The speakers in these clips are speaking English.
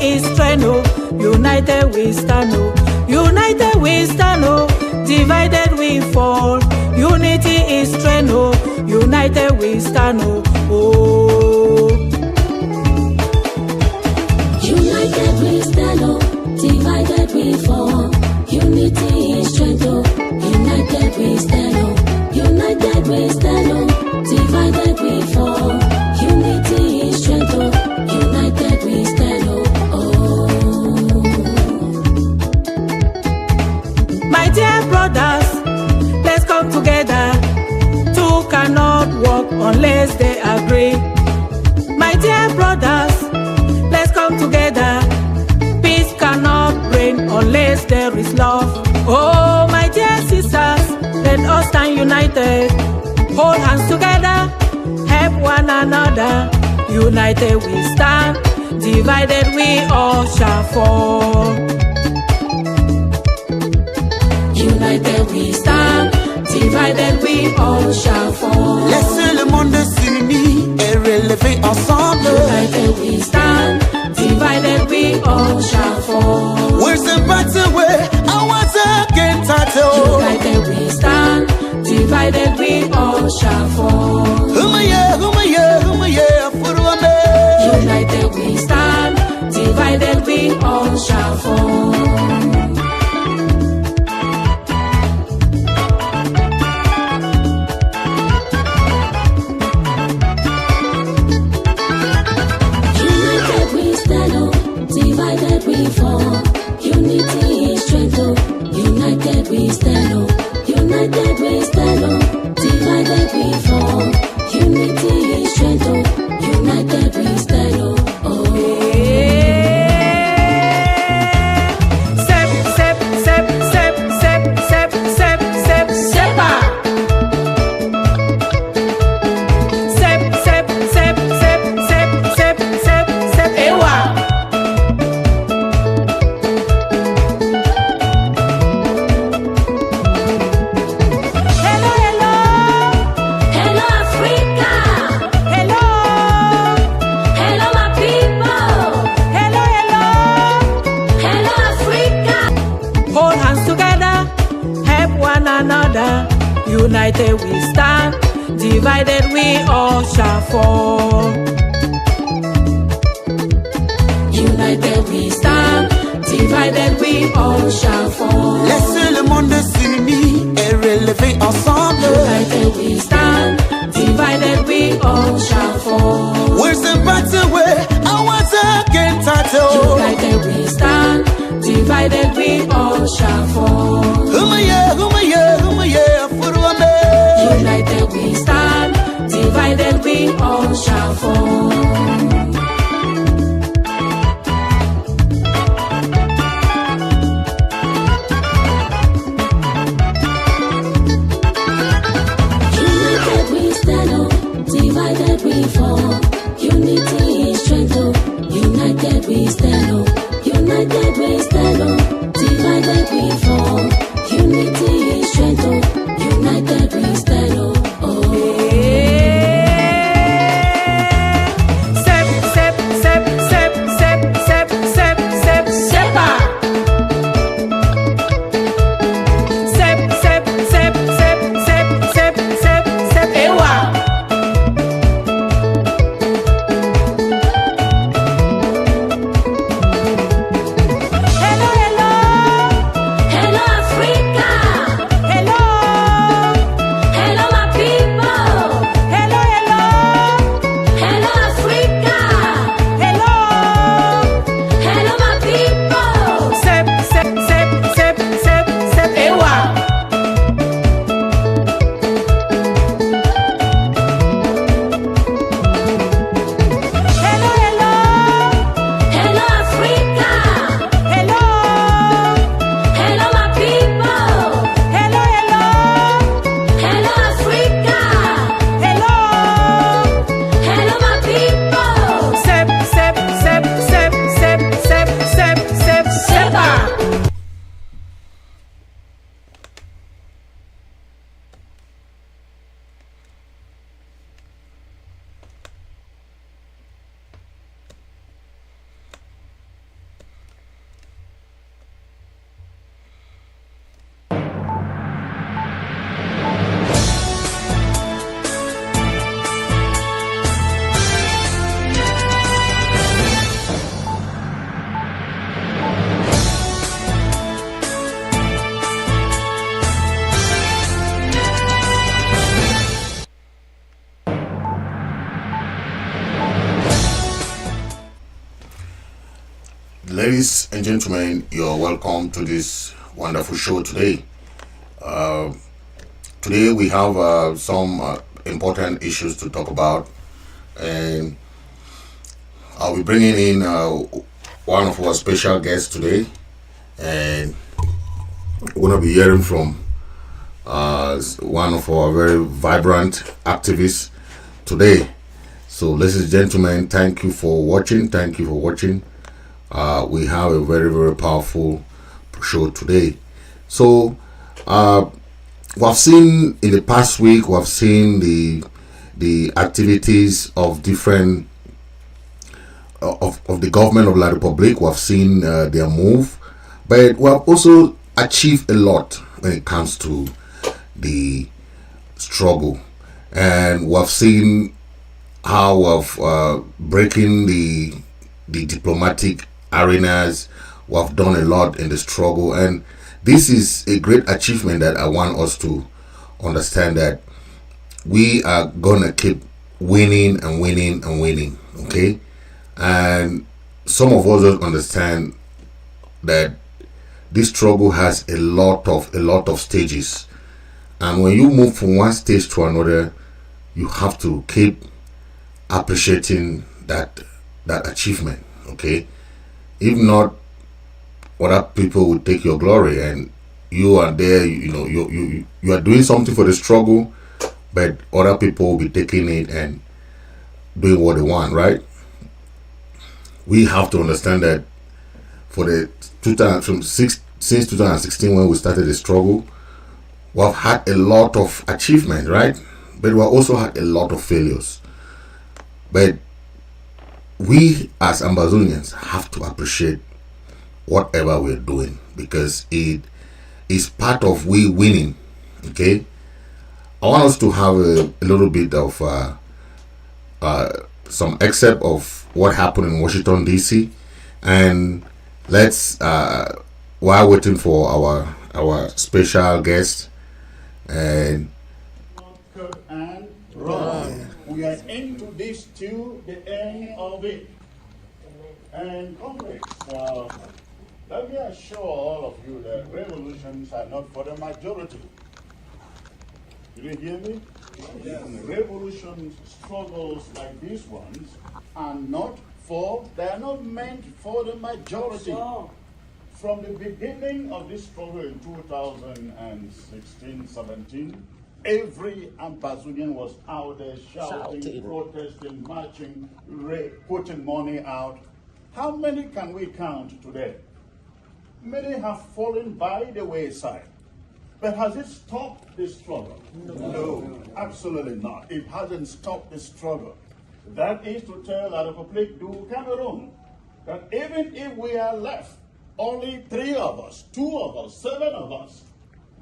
is strength, oh. United we stand, oh. United we stand, oh. Divided we fall. Unity is strength, oh. United we stand, oh. Oh. United we stand, oh. Divided we fall. Unity is strength, oh. United we stand, oh. United we stand, oh. Divided we fall. Unity is strength, oh. United we stand, oh. My dear brothers, let's come together. Two cannot walk unless they agree. My dear brothers, let's come together. Peace cannot reign unless there is love. Oh, my dear sisters, let us stand united. Hold hands together, help one another. United we stand, divided we all shall fall. United we stand, divided we all shall fall. Laissez le monde s'unir et relever ensemble. United we stand, divided we all shall fall. Where's the better way? I want to get title. United we stand, divided we all shall fall. United we stand, divided we all shall fall. Divided we fall. Unity is strength, oh. United we stand, oh. United we stand, oh. Divided we fall. Unity is strength, oh. United we stand, oh. United we stand, divided we all shall fall. United we stand, divided we all shall fall. Laissez le monde s'unir et relever ensemble. United we stand, divided we all shall fall. Where's the better way? I want to get title. United we stand, divided we all shall fall. United we stand, divided we all shall fall. United we stand, oh. Divided we fall. Unity is strength, oh. United we stand, oh. United we stand, oh. Divided we fall. Unity is strength, oh. United we stand, oh. Hello, Ladies and gentlemen, you're welcome to this wonderful show today. Today we have some important issues to talk about, and I'll be bringing in one of our special guests today, and we're going to be hearing from one of our very vibrant activists today. So, ladies and gentlemen, thank you for watching. Thank you for watching. We have a very, very powerful show today. So, we've seen in the past week, we've seen the activities of different of the government of La Republic. We've seen their move, but we have also achieved a lot when it comes to the struggle, and we've seen how we've breaking the diplomatic arenas. We've done a lot in the struggle, and this is a great achievement that I want us to understand, that we are gonna keep winning and winning and winning. Okay, and some of us don't understand that this struggle has a lot of stages, and when you move from one stage to another, you have to keep appreciating that achievement. Okay, if not, other people will take your glory, and you are there. You are doing something for the struggle, but other people will be taking it and doing what they want. Right? We have to understand that for the since 2016, when we started the struggle, we've had a lot of achievement, right? But we also had a lot of failures. But we as Ambazonians have to appreciate whatever we're doing, because it is part of we winning. Okay, I want us to have a little bit of some excerpt of what happened in Washington DC, and let's while waiting for our special guest, and run. We are into this till the end of it. And comrades, let me assure all of you that revolutions are not for the majority. Did you hear me? Yes. Revolutions, struggles like these ones are not meant for the majority. Oh. From the beginning of this struggle in 2016-17, every Ambazonian was out there shouting, protesting, marching, putting money out. How many can we count today? Many have fallen by the wayside. But has it stopped the struggle? No, absolutely not. It hasn't stopped the struggle. That is to tell La République du Cameroon that even if we are left, only 3 of us, 2 of us, 7 of us,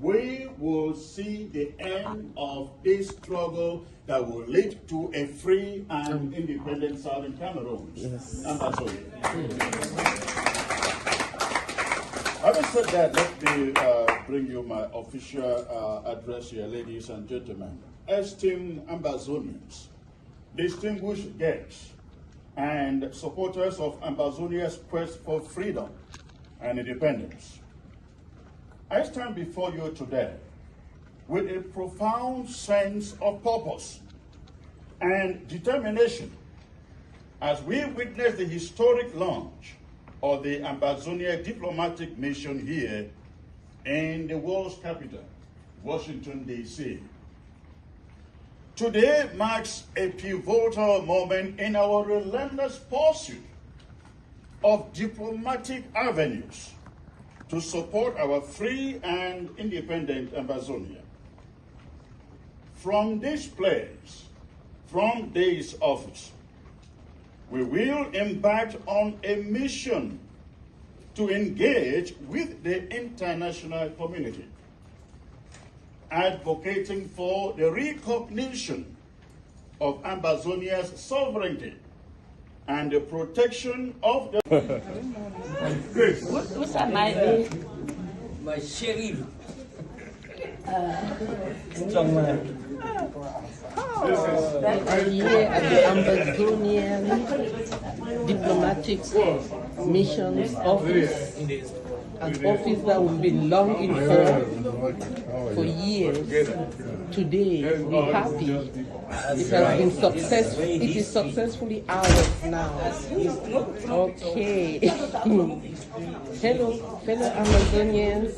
we will see the end of this struggle that will lead to a free and independent Southern Cameroon. Yes. And that's all. Having said that, let me bring you my official address here, ladies and gentlemen. Esteemed Ambazonians, distinguished guests, and supporters of Ambazonia's quest for freedom and independence. I stand before you today with a profound sense of purpose and determination as we witness the historic launch of the Ambazonia diplomatic mission here in the world's capital, Washington, D.C. Today marks a pivotal moment in our relentless pursuit of diplomatic avenues to support our free and independent Ambazonia. From this place, from this office, we will embark on a mission to engage with the international community, advocating for the recognition of Ambazonia's sovereignty and the protection of the... What's that, my sheriff. Strong man. Here at the Ambazonian Diplomatic Missions Office, an office that we've been longing for years. Today, we're happy. It has been successful. It is successfully ours now. Okay. Hello, fellow Amazonians.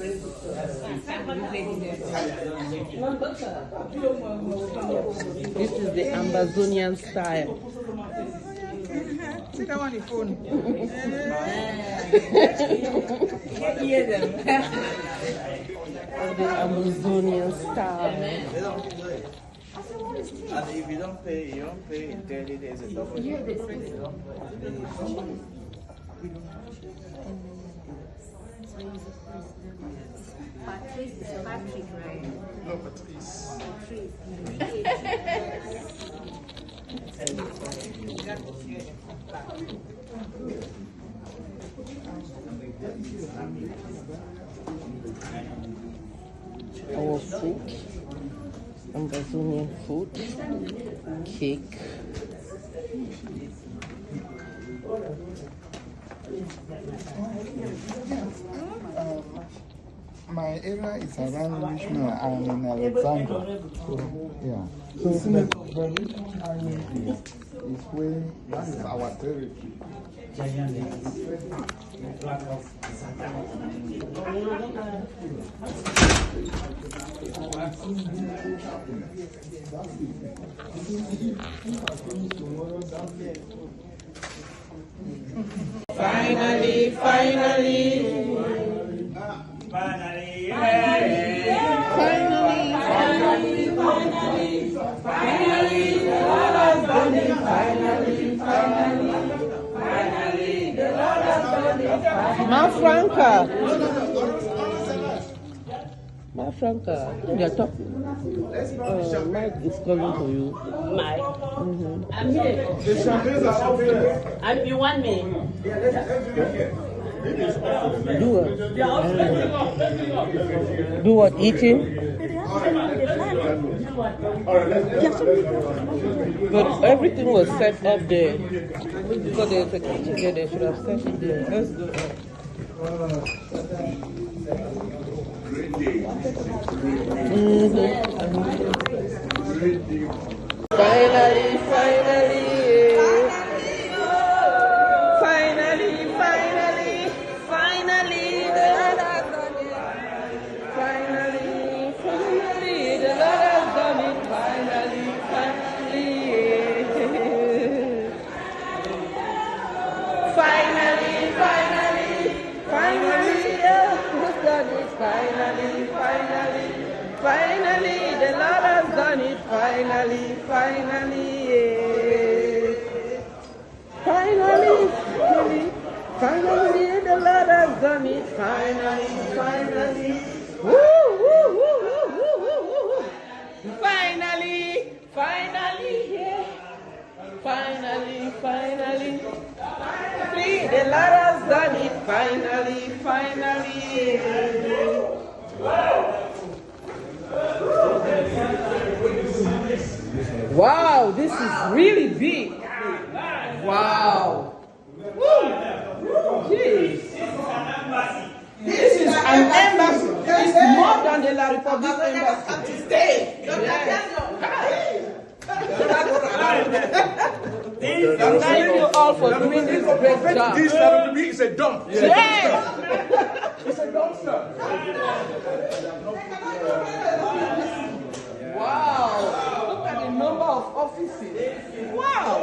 This is the Ambazonian style. Sit down on the phone. Of the Ambazonian style. And if you don't pay in 30 days, it's double. Patrice is Patrick, right? No, Patrice. Our food, Ambazonian food, cake. My area is around Richmond. I'm in Alexandria. So, yeah. So it's where that is our territory. Finally, finally. Ma Franca, they're talking. Mike is calling for you. Mike? I'm here. And you want me? Do what? Do what? Eating? But everything was set up there. Because there's a kitchen there, they should have set it there. Let's go. Finally, finally. Finally, finally. Finally, the Lord has done it. Finally, finally, the Lord has done it. Finally, finally. Finally, finally. Finally, the Lord has done it. Finally, finally. Finally, the Lord has done it. Finally, finally. Finally, finally. Finally, the Lord has done it. Finally, finally. Woo, woo, woo, woo, woo, woo, woo. Finally, finally, yeah. Finally, finally. Finally, the Lord has done it. Finally, finally. Wow, this is really big. Wow. Woo. Jeez. This is an embassy. It's more than the La Republic embassy. Stay. Thank you all for doing this great job. This La Republic is a dump. Yes. It's a dumpster. Wow. Look at the number of offices. Wow.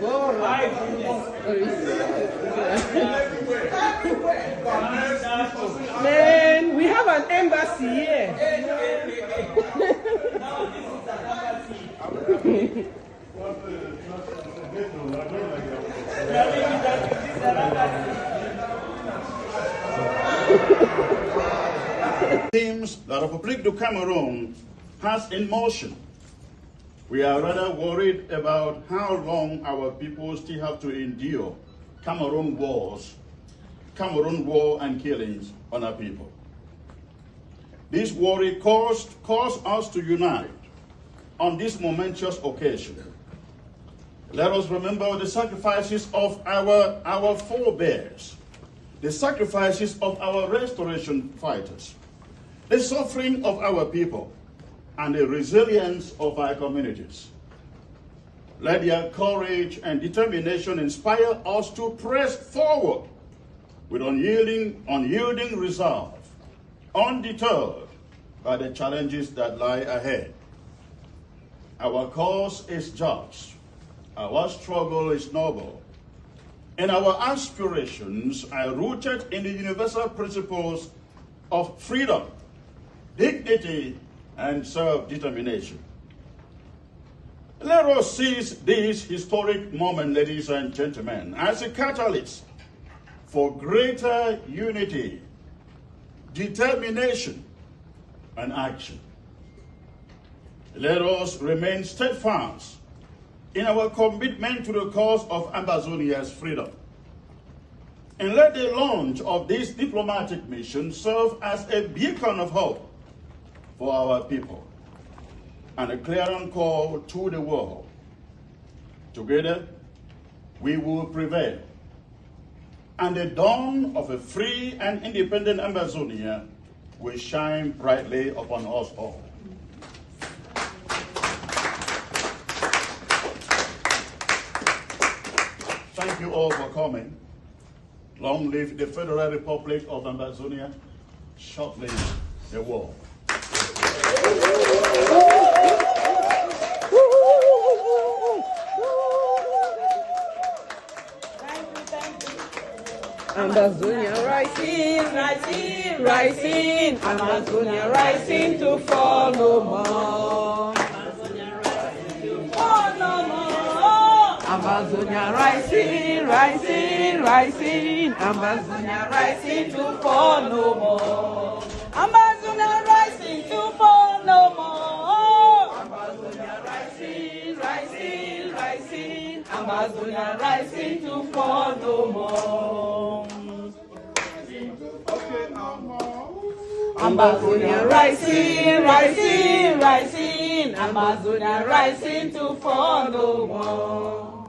All right. Man, we have an embassy here. Seems the Republic du Cameroon has in motion. We are rather worried about how long our people still have to endure Cameroon war and killings on our people. This worry caused us to unite on this momentous occasion. Let us remember the sacrifices of our forebears, the sacrifices of our restoration fighters, the suffering of our people, and the resilience of our communities. Let their courage and determination inspire us to press forward with unyielding resolve, undeterred by the challenges that lie ahead. Our cause is just, our struggle is noble, and our aspirations are rooted in the universal principles of freedom, dignity, and self-determination. Let us seize this historic moment, ladies and gentlemen, as a catalyst for greater unity, determination, and action. Let us remain steadfast in our commitment to the cause of Ambazonia's freedom. And let the launch of this diplomatic mission serve as a beacon of hope for our people and a clarion call to the world. Together, we will prevail, and the dawn of a free and independent Ambazonia will shine brightly upon us all. Thank you all for coming. Long live the Federal Republic of Ambazonia. Short live the war. Ambazonia rising, rising, rising. Ambazonia rising to fall no more. Ambazonia rising to fall no more. Ambazonia rising, rising, rising. Ambazonia rising to fall no more. Ambazonia rising to fall no more. Ambazonia rising, rising, rising. Ambazonia rising to fall no more. Ambazonia rising, rising, rising. Ambazonia rising to fall no more.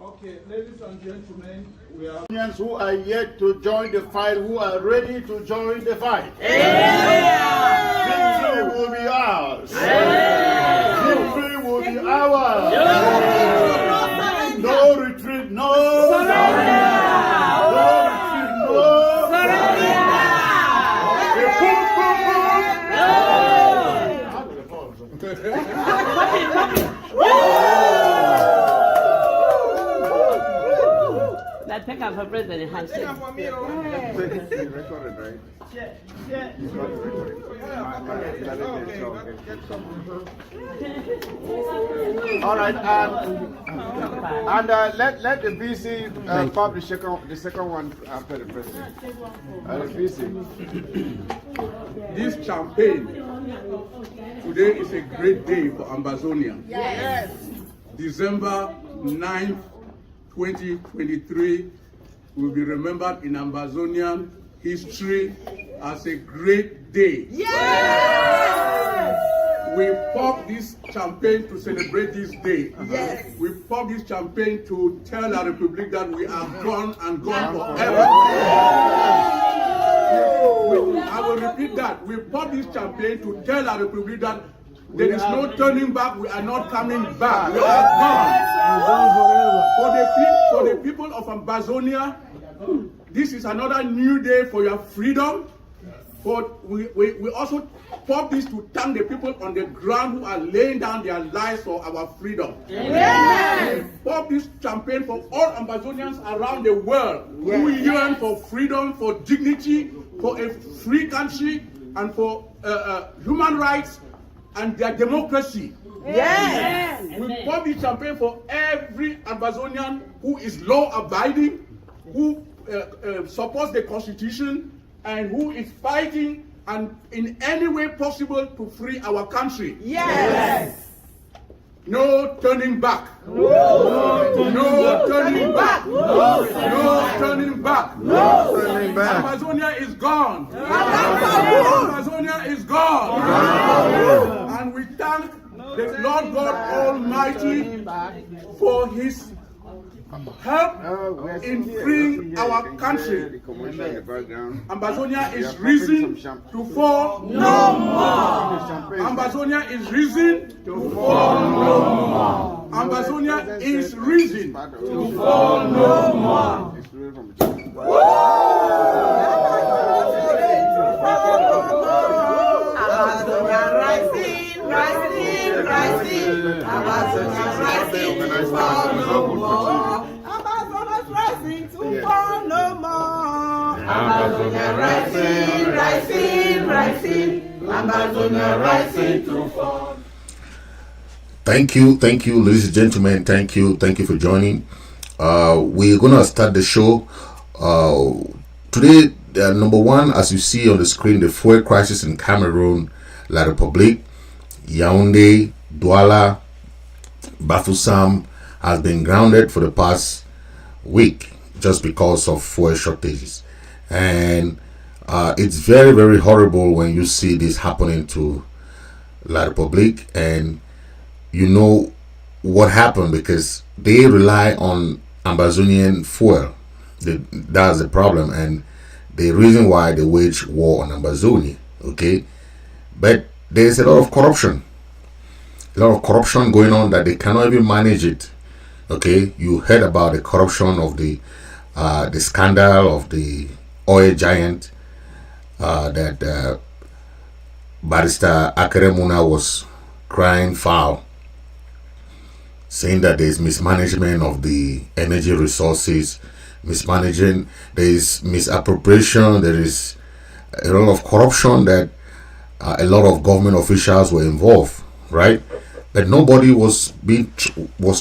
Okay, ladies and gentlemen, we are Kenyans who are yet to join the fight, who are ready to join the fight. Yeah. Victory will be ours. Yeah. Victory will be ours. Yeah. No retreat, no surrender. No retreat, no surrender. That take up for president handshake. Recorded, right? Yeah. All right, and let the BC publish the second one after the president. The BC. This campaign today is a great day for Ambazonia. Yes. December 9th, 2023 will be remembered in Ambazonian history as a great day. Yes! We pop this champagne to celebrate this day. Yes. We pop this champagne to tell our republic that we are gone and gone forever. I will repeat that. We pop this champagne to tell our republic that there is no turning back. We are not coming back. We are gone. For the people of Ambazonia, this is another new day for your freedom. But we also pop this to thank the people on the ground who are laying down their lives for our freedom. Yes. We pop this champagne for all Ambazonians around the world who yearn for freedom, for dignity, for a free country, and for human rights and their democracy. Yes. We pop this champagne for every Ambazonian who is law-abiding, who supports the Constitution, and who is fighting and in any way possible to free our country. Yes. No turning back. No turning back. No turning back. No turning back. Amazonia is gone. Amazonia is gone. And we thank the Lord God Almighty for his help in freeing our country. Ambazonia is risen to fall no more. Ambazonia is risen to fall no more. Ambazonia is risen to fall no more. Ambazonia rising, rising, rising. Ambazonia rising to fall no more. Ambazonia rising to fall no more. Ambazonia rising, rising, rising. Ambazonia rising to fall. Thank you, ladies and gentlemen. Thank you for joining. We're gonna start the show today. Number one, as you see on the screen, the fuel crisis in Cameroon, La République, Yaoundé, Douala, Bafoussam has been grounded for the past week just because of fuel shortages, and it's very, very horrible when you see this happening to La République, and you know what happened because they rely on Ambazonian fuel. That's the problem, and the reason why they wage war on Ambazonia. Okay, but there's a lot of corruption going on that they cannot even manage it. Okay, you heard about the corruption of the scandal of the oil giant that Barrister Akeremuna was crying foul, saying that there is mismanagement of the energy resources, there is misappropriation, there is a lot of corruption, that a lot of government officials were involved, right? But nobody was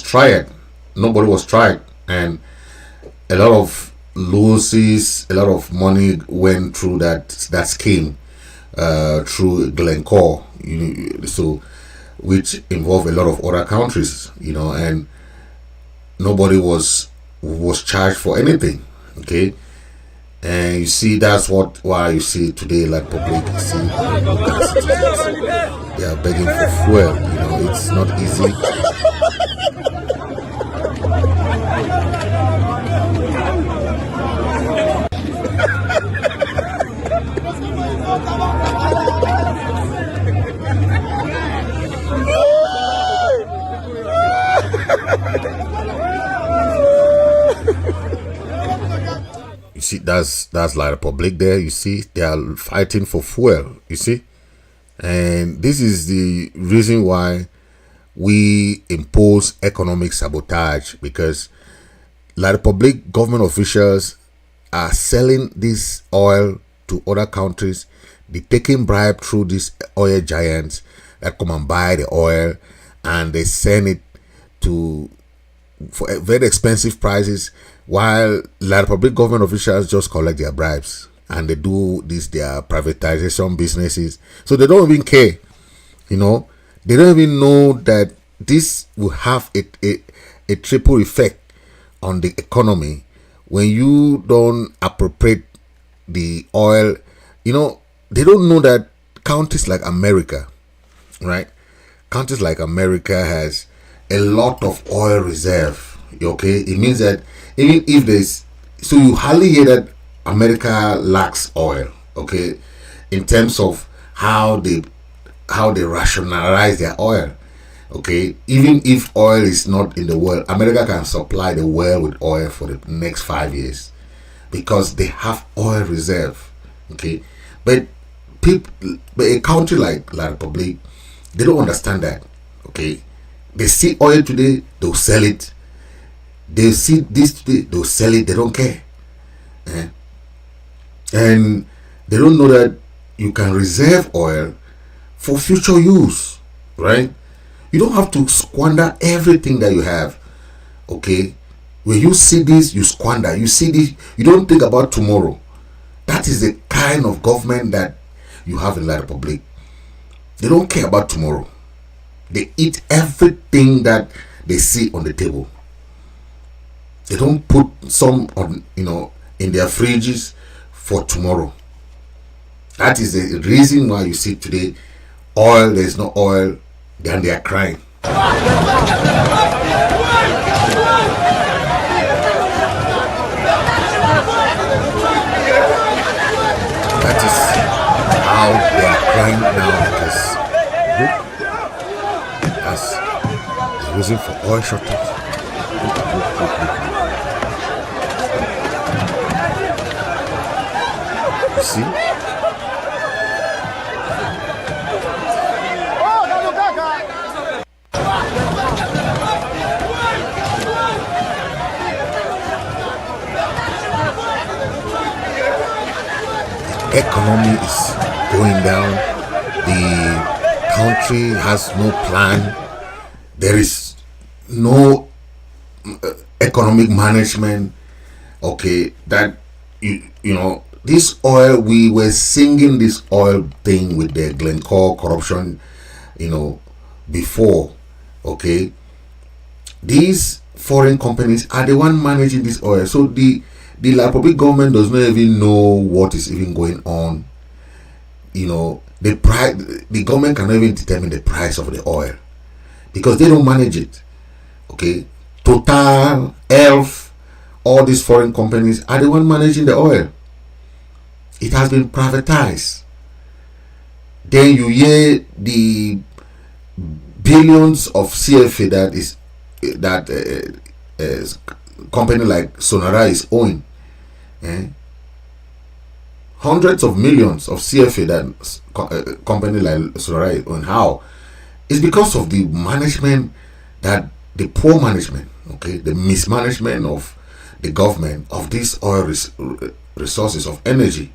tried. Nobody was tried, and a lot of losses, a lot of money went through that scheme through Glencore, so which involved a lot of other countries, and nobody was charged for anything. Okay, and you see that's why you see today, like public, you see they are begging for fuel. It's not easy. You see, that's La République there. You see, they are fighting for fuel. You see, and this is the reason why we impose economic sabotage, because La République government officials are selling this oil to other countries. They're taking bribe through these oil giants that come and buy the oil, and they send it for very expensive prices, while La République government officials just collect their bribes and they do their privatization businesses. So they don't even care, they don't even know that this will have a triple effect on the economy when you don't appropriate the oil. They don't know that countries like America, right? Countries like America has a lot of oil reserve. Okay, it means that even if you hardly hear that America lacks oil. Okay, in terms of how they rationalize their oil. Okay, even if oil is not in the world, America can supply the world with oil for the next 5 years because they have oil reserve. Okay, but a country like La République, they don't understand that. Okay, they see oil today, they'll sell it. They see this today, they'll sell it. They don't care, and they don't know that you can reserve oil for future use, right? You don't have to squander everything that you have. Okay, when you see this, you squander. You see this, you don't think about tomorrow. That is the kind of government that you have in La République. They don't care about tomorrow. They eat everything that they see on the table. They don't put some on, in their fridges for tomorrow. That is the reason why you see today oil. There's no oil. then they are crying. That is how they are crying now, because look, that's the reason for oil shortage. You see? Economy is going down. The country has no plan. There is no economic management. Okay, that you know, this oil, we were singing this oil thing with the Glencore corruption, before. Okay, these foreign companies are the one managing this oil. So the Republic government does not even know what is even going on. The price, the government cannot even determine the price of the oil because they don't manage it. Okay, Total, Elf, all these foreign companies are the one managing the oil. It has been privatized. Then you hear the billions of CFA that company like Sonara is owing. Hundreds of millions of CFA that company like Sonara is owing. How? It's because of the management, that the poor management, okay, the mismanagement of the government of these oil resources of energy.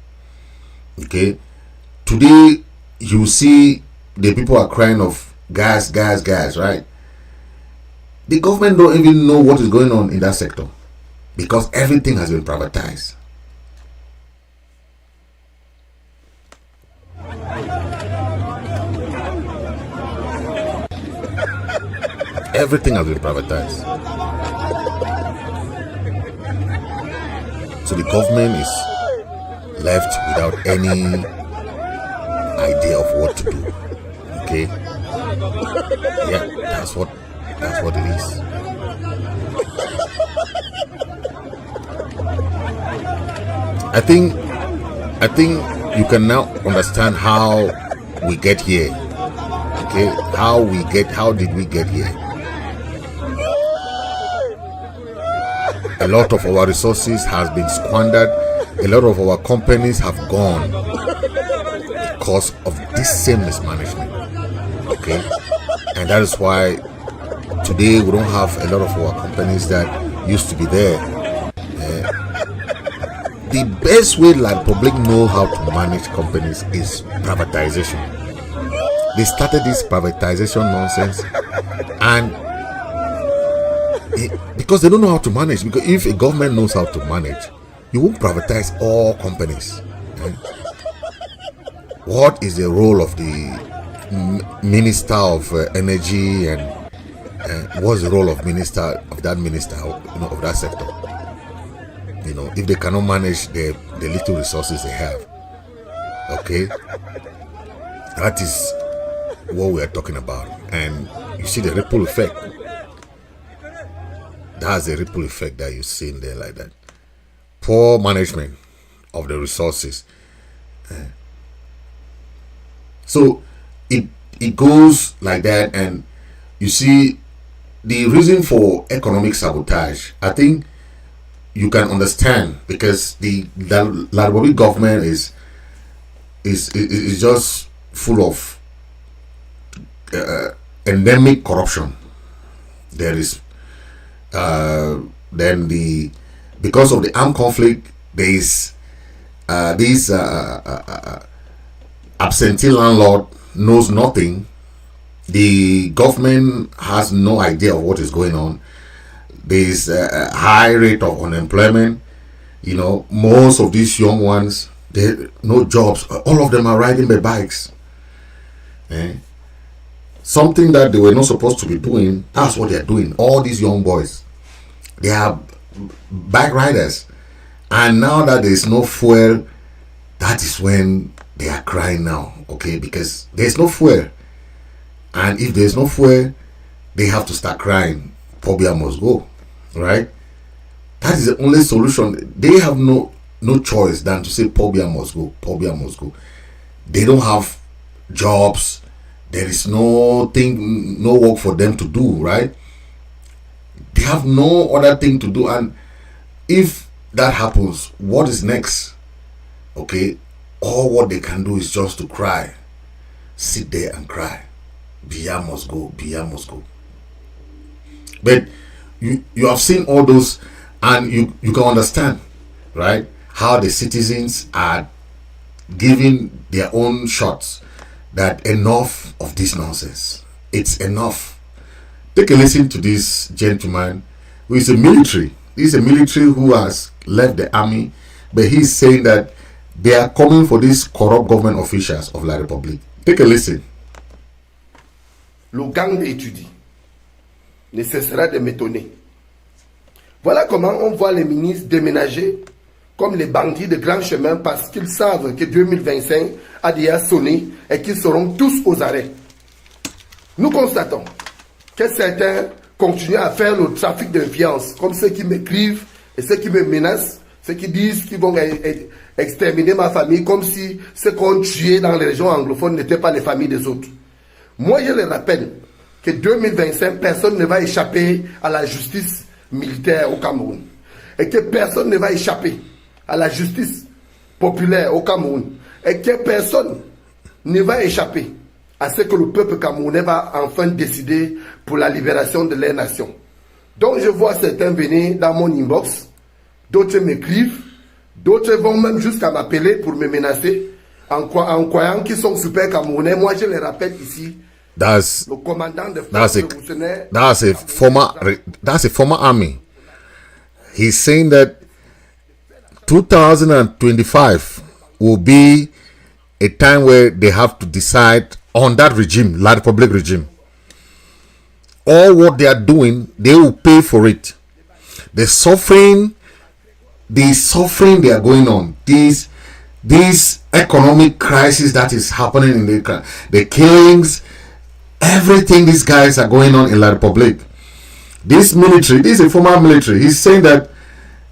Okay, today you see the people are crying of gas, right? The government don't even know what is going on in that sector because everything has been privatized. Everything has been privatized. So the government is left without any idea of what to do. Okay? Yeah, that's what it is. I think you can now understand how we get here. Okay? How did we get here? A lot of our resources has been squandered. A lot of our companies have gone because of this same mismanagement. Okay, and that is why today we don't have a lot of our companies that used to be there. The best way that public know how to manage companies is privatization. They started this privatization nonsense, and because they don't know how to manage. Because if a government knows how to manage, you won't privatize all companies. What is the role of the Minister of Energy, and what's the role of that minister, of that sector? If they cannot manage the little resources they have. Okay, that is what we are talking about. And you see the ripple effect. That's the ripple effect that you see in there, like that. Poor management of the resources. So it goes like that, and you see the reason for economic sabotage. I think you can understand because the Republic government is just full of endemic corruption. There is because of the armed conflict, there is this absentee landlord knows nothing. The government has no idea of what is going on. There is a high rate of unemployment. Most of these young ones, they no jobs. All of them are riding their bikes. Something that they were not supposed to be doing, that's what they are doing. All these young boys, they are bike riders. And now that there is no fuel, that is when they are crying now. Okay, because there is no fuel. And if there's no fuel, they have to start crying. Pobia must go, right? That is the only solution. They have no choice than to say Pobia must go. Pobia must go. They don't have jobs. There is no work for them to do, right? They have no other thing to do. And if that happens, what is next? Okay, all what they can do is just to cry. Sit there and cry. Biya must go. Biya must go. But you have seen all those, and you can understand, right, how the citizens are giving their own shots that enough of this nonsense. It's enough. Take a listen to this gentleman who is a military. He's a military who has left the army, but he's saying that they are coming for these corrupt government officials of La République. Take a listen. Le gang d'étudiants ne cessera de m'étonner. Voilà comment on voit les ministres déménager comme les bandits de grand chemin parce qu'ils savent que 2025 a déjà sonné et qu'ils seront tous aux arrêts. Nous constatons que certains continuent à faire le trafic d'influence, comme ceux qui m'écrivent et ceux qui me menacent, ceux qui disent qu'ils vont exterminer ma famille, comme si ceux qu'on tuait dans les régions anglophones n'étaient pas les familles des autres. Moi, je les rappelle que 2025, personne ne va échapper à la justice militaire au Cameroun. Et que personne ne va échapper à la justice populaire au Cameroun. Et que personne ne va échapper à ce que le peuple camerounais va enfin décider pour la libération de leur nation. Donc je vois certains venir dans mon inbox, d'autres m'écrivent, d'autres vont même jusqu'à m'appeler pour me menacer en croyant qu'ils sont super camerounais. Moi je les rappelle ici. That's le commandant de that's a former army. He's saying that 2025 will be a time where they have to decide on that regime, La République regime. All what they are doing, they will pay for it. The suffering they are going on, this economic crisis that is happening in the killings, everything these guys are going on in La République. This military, this is a former military, he's saying that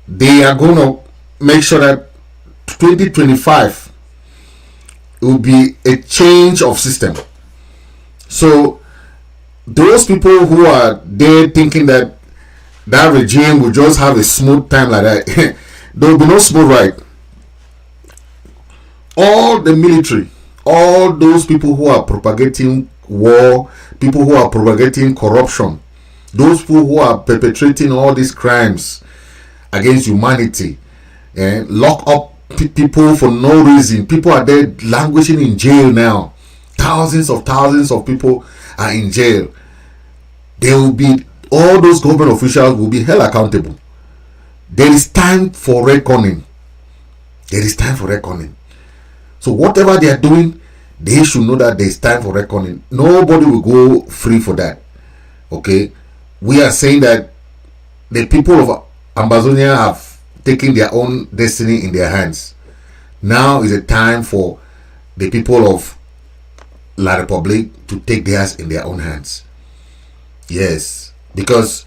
they are going to make sure that 2025 will be a change of system. So those people who are there thinking that regime will just have a smooth time like that, there will be no smooth ride. All the military, all those people who are propagating war, people who are propagating corruption, those people who are perpetrating all these crimes against humanity, and lock up people for no reason. People are there languishing in jail now. Thousands of people are in jail. There will be, all those government officials will be held accountable. There is time for reckoning. There is time for reckoning. So whatever they are doing, they should know that there is time for reckoning. Nobody will go free for that. Okay, we are saying that the people of Ambazonian have taken their own destiny in their hands. Now is a time for the people of La République to take theirs in their own hands. Yes, because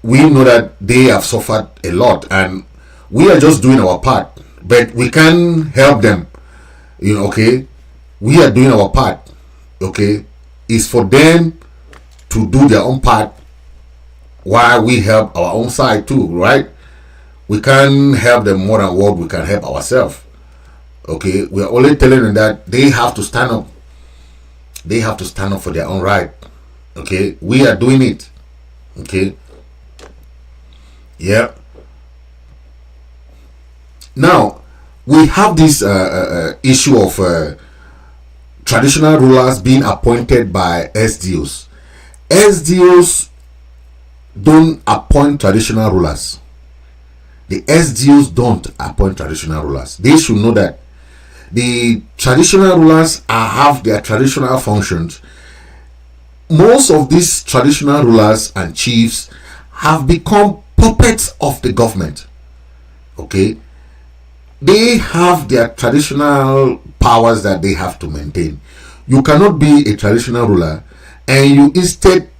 we know that they have suffered a lot and we are just doing our part, but we can help them. You know, okay, we are doing our part. Okay, it's for them to do their own part while we help our own side too, right? We can help them more than what we can help ourselves. Okay, we are only telling them that they have to stand up. They have to stand up for their own right. Okay, we are doing it. Okay, yeah. Now we have this issue of traditional rulers being appointed by SDOs. SDOs don't appoint traditional rulers. The SDOs don't appoint traditional rulers. They should know that the traditional rulers have their traditional functions. Most of these traditional rulers and chiefs have become puppets of the government. Okay, they have their traditional powers that they have to maintain. You cannot be a traditional ruler and you instead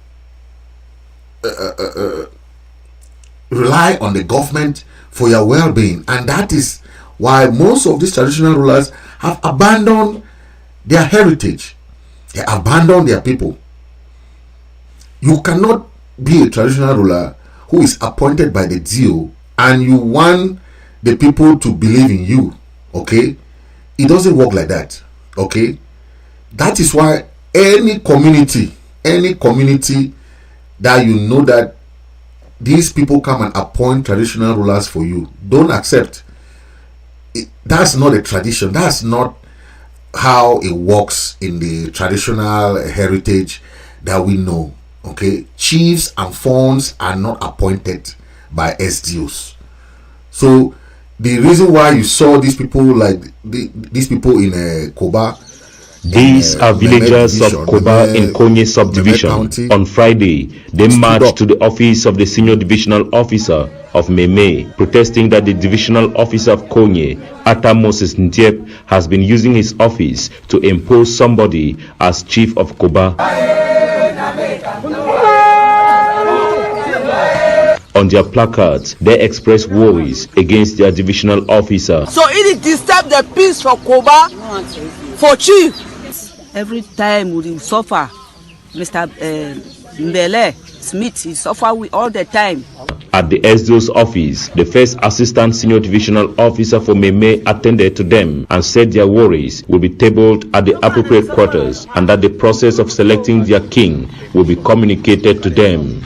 rely on the government for your well-being. And that is why most of these traditional rulers have abandoned their heritage. They abandon their people. You cannot be a traditional ruler who is appointed by the DO and you want the people to believe in you. Okay, it doesn't work like that. Okay, that is why any community that you know that these people come and appoint traditional rulers for you, don't accept it. That's not a tradition. That's not how it works in the traditional heritage that we know. Okay, chiefs and fawns are not appointed by SDOs. So the reason why you saw these people like these people in Koba, these are villagers of Koba in Konye subdivision. On Friday, they marched to the office of the senior divisional officer of Meme, protesting that the divisional officer of Konye, Atta Moses Ndiep, has been using his office to impose somebody as chief of Koba. On their placards, they express worries against their divisional officer. So it disturbs the peace for Koba, for chief. Every time we suffer, Mr. Mbele Smith, he suffer all the time. At the SDO's office, the first assistant senior divisional officer for Meme attended to them and said their worries will be tabled at the appropriate quarters and that the process of selecting their king will be communicated to them.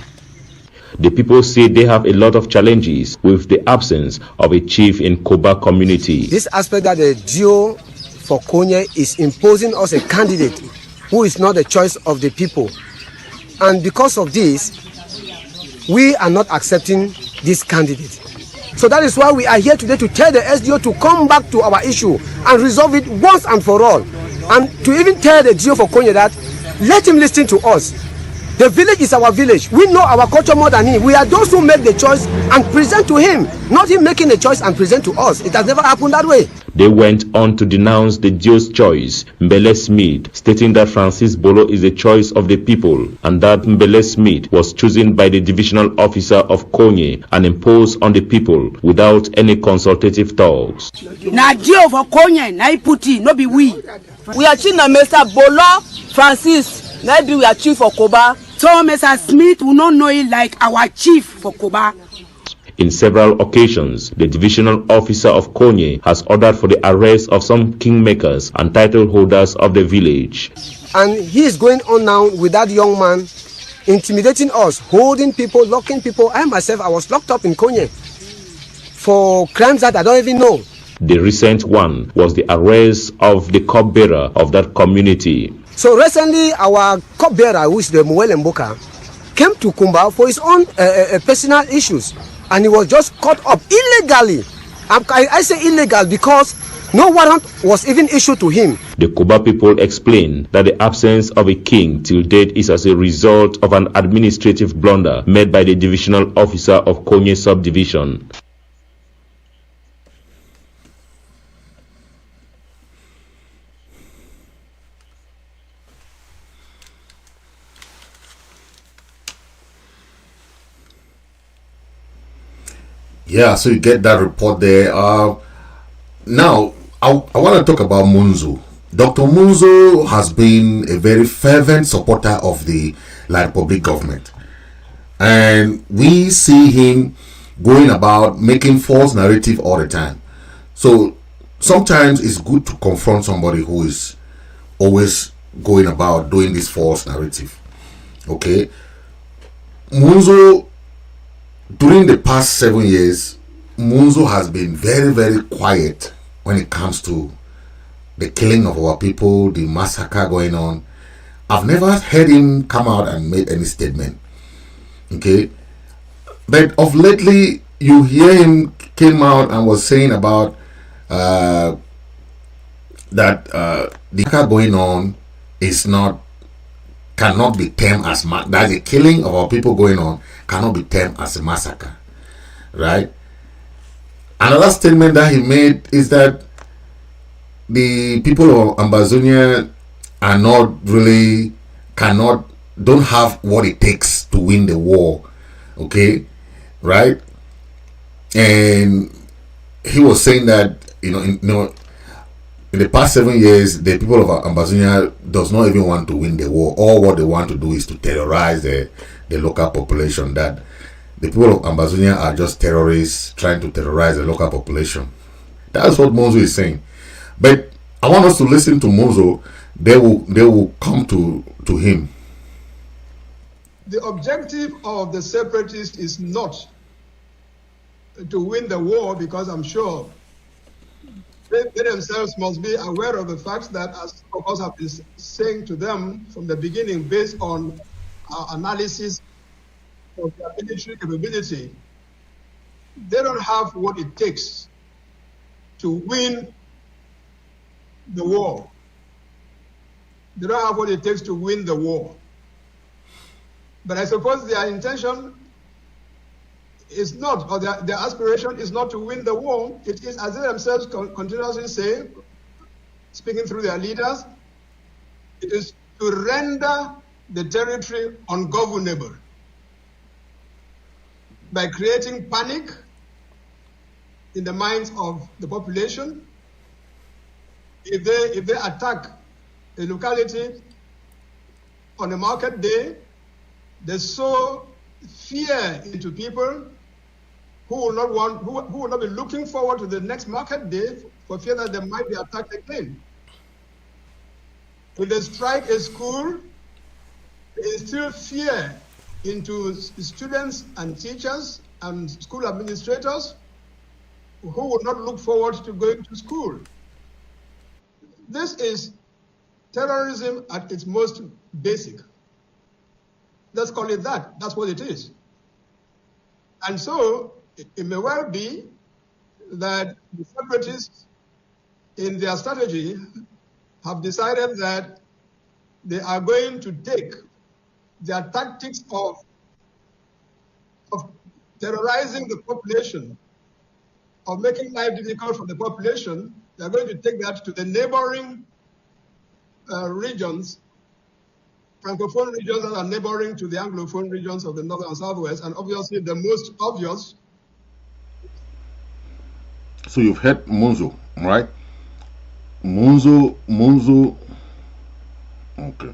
The people say they have a lot of challenges with the absence of a chief in Koba community. This aspect that the DO for Konye is imposing us a candidate who is not the choice of the people. And because of this, we are not accepting this candidate. So that is why we are here today to tell the SDO to come back to our issue and resolve it once and for all. And to even tell the DO for Konye that let him listen to us. The village is our village. We know our culture more than him. We are those who make the choice and present to him, not him making a choice and present to us. It has never happened that way. They went on to denounce the DO's choice, Mbele Smith, stating that Francis Bolo is the choice of the people and that Mbele Smith was chosen by the divisional officer of Konye and imposed on the people without any consultative talks. Na DO for Konye, na iputi, no be we. We are chief na Mr. Bolo Francis, maybe we are chief for Koba. So Mr. Smith will not know it like our chief for Koba. In several occasions, the divisional officer of Konye has ordered for the arrest of some kingmakers and title holders of the village. And he is going on now with that young man, intimidating us, holding people, locking people. I myself, I was locked up in Konye for crimes that I don't even know. The recent one was the arrest of the cupbearer of that community. So recently, our cupbearer, who is the Muele Mboka, came to Kumba for his own personal issues. And he was just caught up illegally. I say illegal because no warrant was even issued to him. The Koba people explain that the absence of a king till date is as a result of an administrative blunder made by the divisional officer of Konye subdivision. Yeah, so you get that report there. Now, I want to talk about MUNZU. Dr. MUNZU has been a very fervent supporter of the Republic government. And we see him going about making false narrative all the time. So sometimes it's good to confront somebody who is always going about doing this false narrative. Okay? MUNZU, during the past 7 years, MUNZU has been very, very quiet when it comes to the killing of our people, the massacre going on. I've never heard him come out and make any statement. Okay? But of lately, you hear him came out and was saying about that the massacre going on is cannot be termed as that the killing of our people going on cannot be termed as a massacre, right? Another statement that he made is that the people of Ambazonian are not really don't have what it takes to win the war, okay, right? And he was saying that in the past 7 years, the people of Ambazonia does not even want to win the war. All what they want to do is to terrorize the local population. That the people of Ambazonia are just terrorists trying to terrorize the local population. That's what MUNZU is saying. But I want us to listen to MUNZU. They will come to him. The objective of the separatists is not to win the war, because I'm sure they themselves must be aware of the fact that, as of course I've been saying to them from the beginning, based on our analysis of their military capability, they don't have what it takes to win the war. They don't have what it takes to win the war. But I suppose their intention is not, or their aspiration is not to win the war. It is, as they themselves continuously say, speaking through their leaders, it is to render the territory ungovernable by creating panic in the minds of the population. If they attack a locality on a market day, they sow fear into people who will not be looking forward to the next market day for fear that they might be attacked again. If they strike a school, they instill fear into students and teachers and school administrators who will not look forward to going to school. This is terrorism at its most basic. Let's call it that. That's what it is. And so it may well be that the separatists, in their strategy, have decided that they are going to take their tactics of terrorizing the population, of making life difficult for the population. They are going to take that to the neighboring regions, Francophone regions that are neighboring to the Anglophone regions of the North and Southwest, and obviously the most obvious. So you've heard MUNZU, right? MUNZU, okay.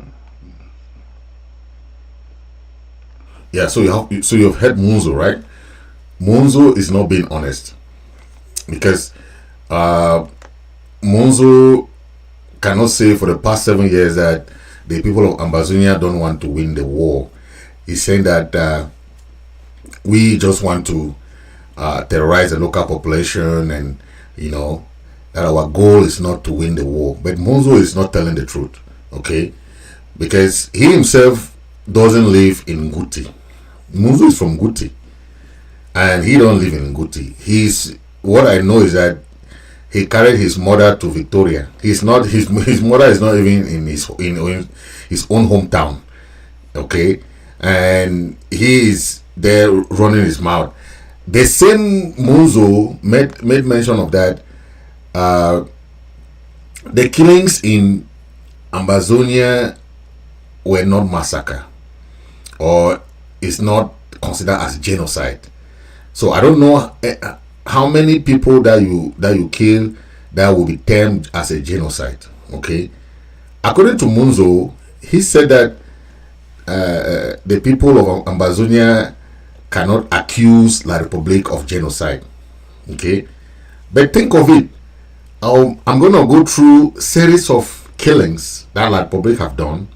Yeah, so you've heard MUNZU, right? MUNZU is not being honest, because MUNZU cannot say for the past 7 years that the people of Ambazonia don't want to win the war. He's saying that we just want to terrorize the local population, and that our goal is not to win the war. But MUNZU is not telling the truth, okay? Because he himself doesn't live in Nguti. MUNZU is from Nguti, and he don't live in Nguti. What I know is that he carried his mother to Victoria. His mother is not even in his own hometown, okay? And he is there running his mouth. The same MUNZU made mention of that. The killings in Ambazonia were not massacre, or is not considered as genocide. So I don't know how many people that you kill that will be termed as a genocide, okay? According to MUNZU, he said that the people of Ambazonia cannot accuse La Republic of genocide, okay? But think of it. I'm going to go through series of killings that La Republic have done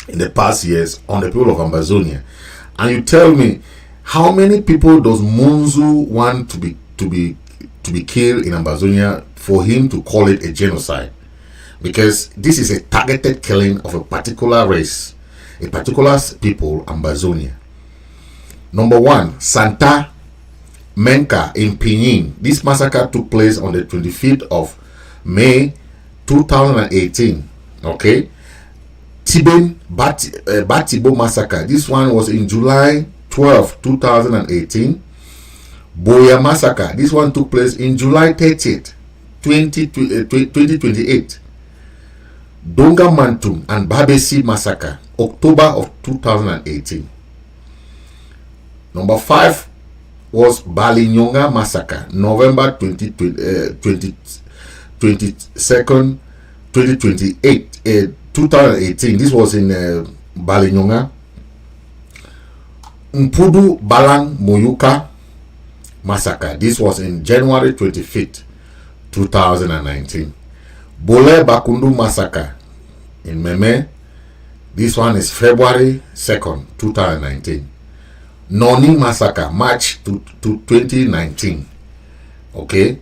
in the past years on the people of Ambazonia, and you tell me how many people does MUNZU want to be killed in Ambazonia for him to call it a genocide? Because this is a targeted killing of a particular race, a particular people, Ambazonia. Number one, Santa Menka in Pinyin. This massacre took place on the 25th of May 2018. Okay. Batibo massacre. This one was in July 12, 2018. Boya massacre. This one took place in July 30th, 2028. Donga Mantum and Babesi massacre October of 2018. Number 5 was Balinyonga massacre, November 2018. 2018. This was in Balinyonga. Mpudu Balang Moyuka massacre. This was in January 25th, 2019. Bole Bakundu massacre in Meme. This one is February 2nd, 2019. Noni massacre, March 2019. Okay,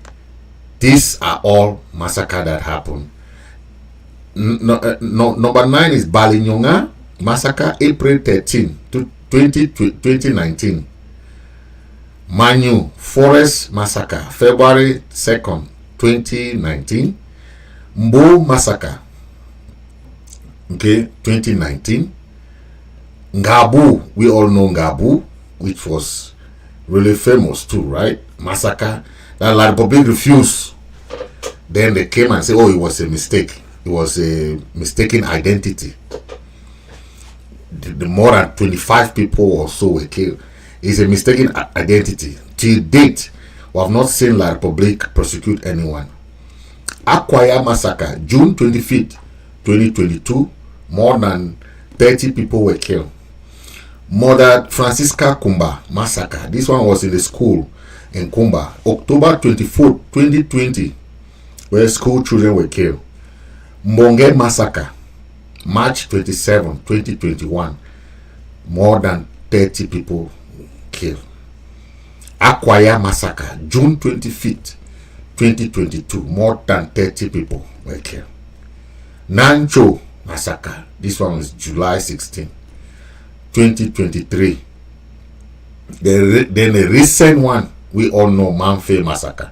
these are all massacre that happened. Number 9 is Balinyonga massacre, April 13 to 2019. Manu Forest massacre, February 2nd, 2019. Mbo massacre, okay, 2019. Ngabu, we all know Ngabu, which was really famous too, right? Massacre that La Republic refused. Then they came and said, oh, it was a mistake. It was a mistaken identity. The more than 25 people or so were killed. It's a mistaken identity. Till date, we have not seen La Republic prosecute anyone. Akwaya massacre, June 25th, 2022, more than 30 people were killed. Mother Francisca Kumba massacre. This one was in the school in Kumba, October 24th, 2020, where school children were killed. Mbonge massacre, March 27, 2021, more than 30 people killed. Akwaya massacre, June 25th, 2022, more than 30 people were killed. Nancho massacre, this one was July 16, 2023. Then a recent one, we all know, Manfe massacre,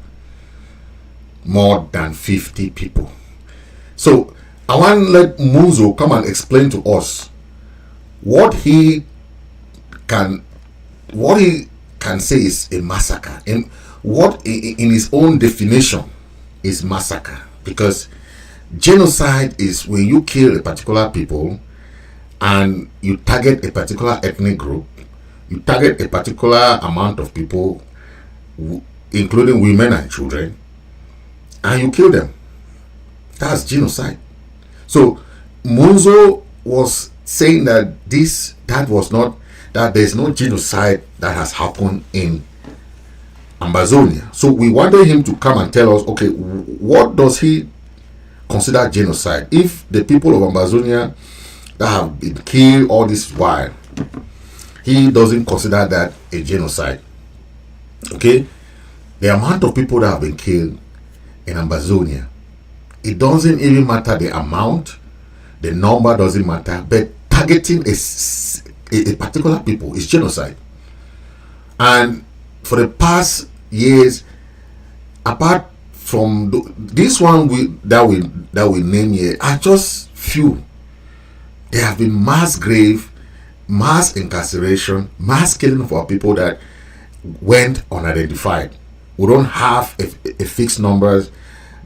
more than 50 people. So I want to let MUNZU come and explain to us what he can say is a massacre, and what in his own definition is massacre. Because genocide is when you kill a particular people and you target a particular ethnic group, you target a particular amount of people, including women and children, and you kill them. That's genocide. So MUNZU was saying that there's no genocide that has happened in Ambazonia. So we wanted him to come and tell us, okay, what does he consider genocide? If the people of Ambazonia that have been killed all this while, he doesn't consider that a genocide. Okay, the amount of people that have been killed in Ambazonia, it doesn't even matter the amount, the number doesn't matter, but targeting a particular people is genocide. And for the past years, apart from this one that we name here, are just few. There have been mass grave, mass incarceration, mass killing of our people that went unidentified. We don't have a fixed numbers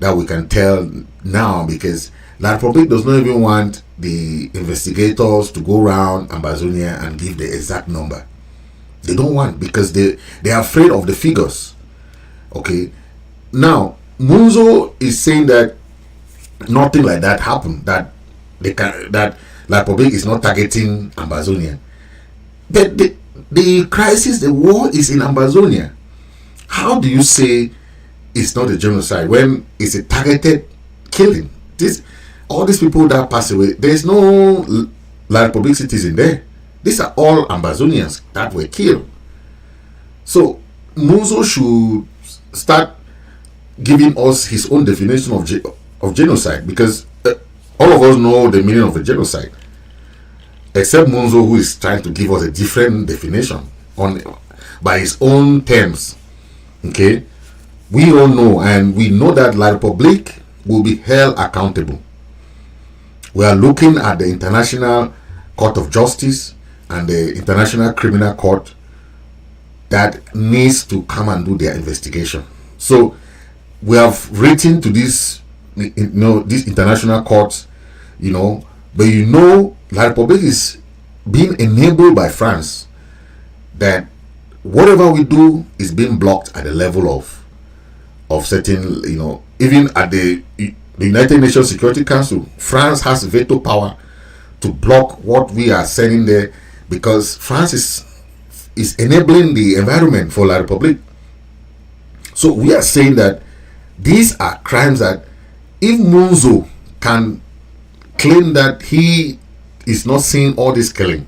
that we can tell now, because La Republic does not even want the investigators to go around Ambazonia and give the exact number. They don't want, because they are afraid of the figures. Okay, now MUNZU is saying that nothing like that happened, that La Republic is not targeting Ambazonia. But the crisis, the war is in Ambazonia. How do you say it's not a genocide when it's a targeted killing? All these people that pass away, there's no La Republic citizen there. These are all Ambazonians that were killed. So MUNZU should start giving us his own definition of genocide, because all of us know the meaning of a genocide, except MUNZU, who is trying to give us a different definition by his own terms. Okay, we all know, and we know that La Republic will be held accountable. We are looking at the International Court of Justice and the International Criminal Court that needs to come and do their investigation. So we have written to these international courts, but La République is being enabled by France, that whatever we do is being blocked at the level of certain, even at the United Nations Security Council. France has veto power to block what we are sending there, because France is enabling the environment for La République. So we are saying that these are crimes that if MUNZU can claim that he is not seeing all this killing,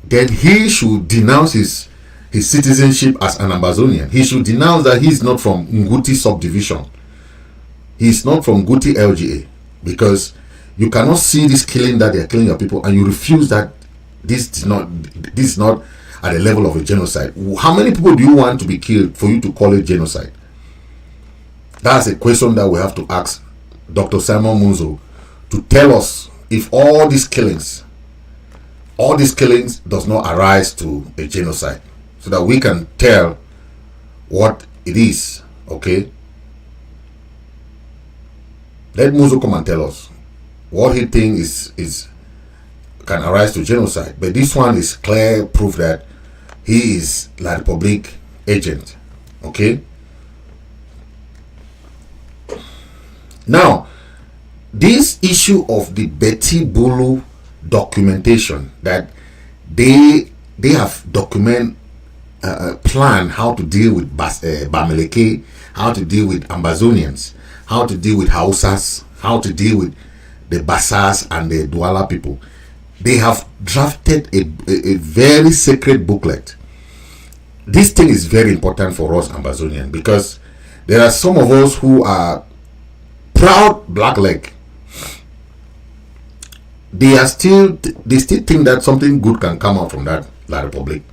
then he should denounce his citizenship as an Ambazonian. He should denounce that he's not from Nguti subdivision. He's not from Nguti LGA, because you cannot see this killing that they are killing your people, and you refuse that this is not at the level of a genocide. How many people do you want to be killed for you to call it genocide? That's a question that we have to ask Dr. Simon MUNZU to tell us if all these killings does not arise to a genocide, so that we can tell what it is. Okay, let MUNZU come and tell us what he thinks is can arise to genocide. But this one is clear proof that he is La République agent. Okay, now this issue of the Betty Bulu documentation, that they have plan how to deal with Bamileke, how to deal with Ambazonians, how to deal with Hausas, how to deal with the Basas and the Douala people. They have drafted a very sacred booklet. This thing is very important for us Ambazonian, because there are some of us who are proud black leg. They still think that something good can come out from that La République.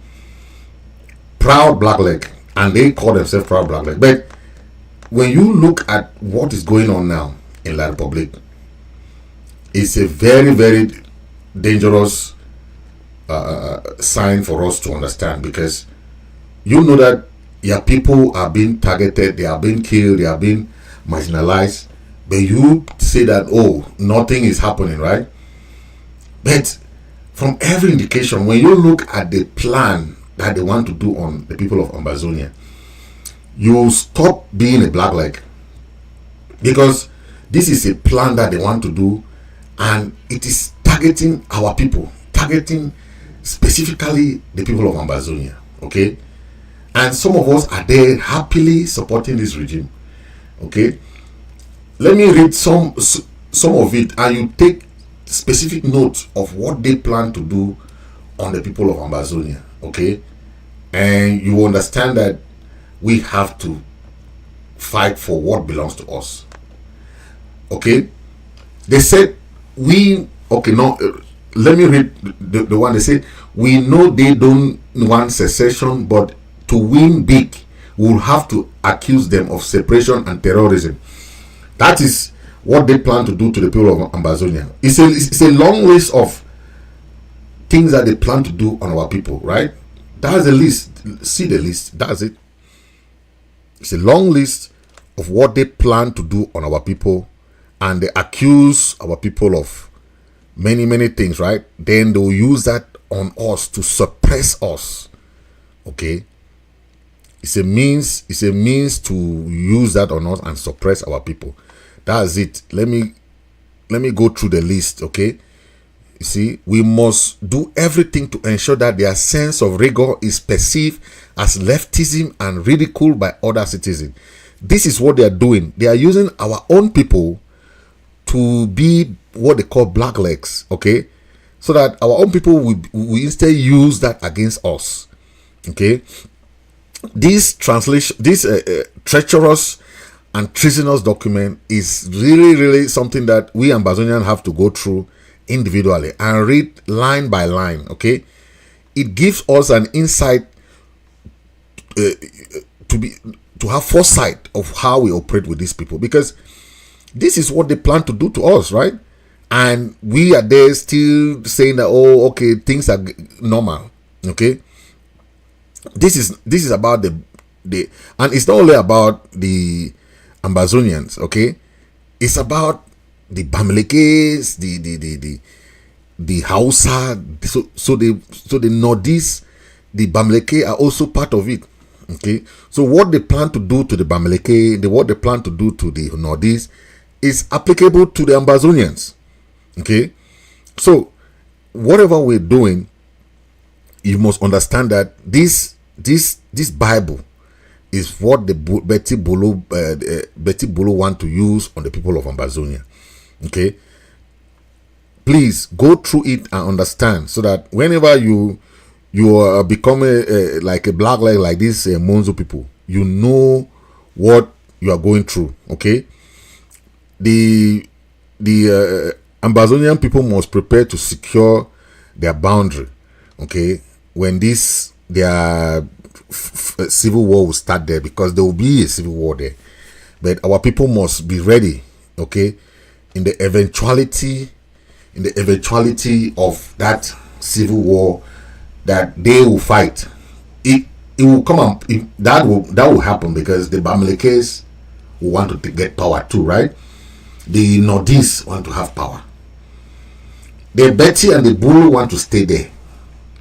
Proud black leg, and they call themselves proud black leg. But when you look at what is going on now in La République, it's a very, very dangerous sign for us to understand, because you know that your people are being targeted, they are being killed, they are being marginalized, but you say that, oh, nothing is happening, right? But from every indication, when you look at the plan that they want to do on the people of Ambazonia, you stop being a black leg, because this is a plan that they want to do, and it is targeting our people, targeting specifically the people of Ambazonia. Okay, and some of us are there happily supporting this regime. Okay, let me read some of it, and you take specific note of what they plan to do on the people of Ambazonia. Okay, and you understand that we have to fight for what belongs to us. Okay, they said let me read the one. They said, we know they don't want secession, but to win big we'll have to accuse them of separation and terrorism. That is what they plan to do to the people of Ambazonia. It's a long list of things that they plan to do on our people, right? That's the list. See the list. That's it. It's a long list of what they plan to do on our people, and they accuse our people of many, many things, right? Then they will use that on us to suppress us. Okay, it's a means to use that on us and suppress our people. That's it. Let me go through the list. Okay, you see, we must do everything to ensure that their sense of rigor is perceived as leftism and ridiculed by other citizens. This is what they are doing. They are using our own people to be what they call black legs. Okay, so that our own people will instead use that against us. Okay, this treacherous and treasonous document is really something that we Ambazonians have to go through individually and read line by line. Okay, it gives us an insight to have foresight of how we operate with these people, because this is what they plan to do to us, right? And we are there still saying that, oh, okay, things are normal. Okay, this is about the and it's not only about the Ambazonians. Okay, it's about the Bamilekes, the Hausa, so the Northeast, the Bamileke are also part of it. Okay, so what they plan to do to the Bamileke, what they plan to do to the Northeast is applicable to the Ambazonians. Okay, so whatever we're doing, you must understand that this Bible is what the Betty Bolo want to use on the people of Ambazonia. Okay, please go through it and understand, so that whenever you are becoming like a black leg like this MUNZU people, you know what you are going through. Okay, the Ambazonian people must prepare to secure their boundary. Okay, when their civil war will start there, because there will be a civil war there, but our people must be ready. Okay, in the eventuality of that civil war that they will fight, it will come up. That will happen, because the Bamilekes will want to get power too, right? The Northeast want to have power. The Betty and the Bulu want to stay there,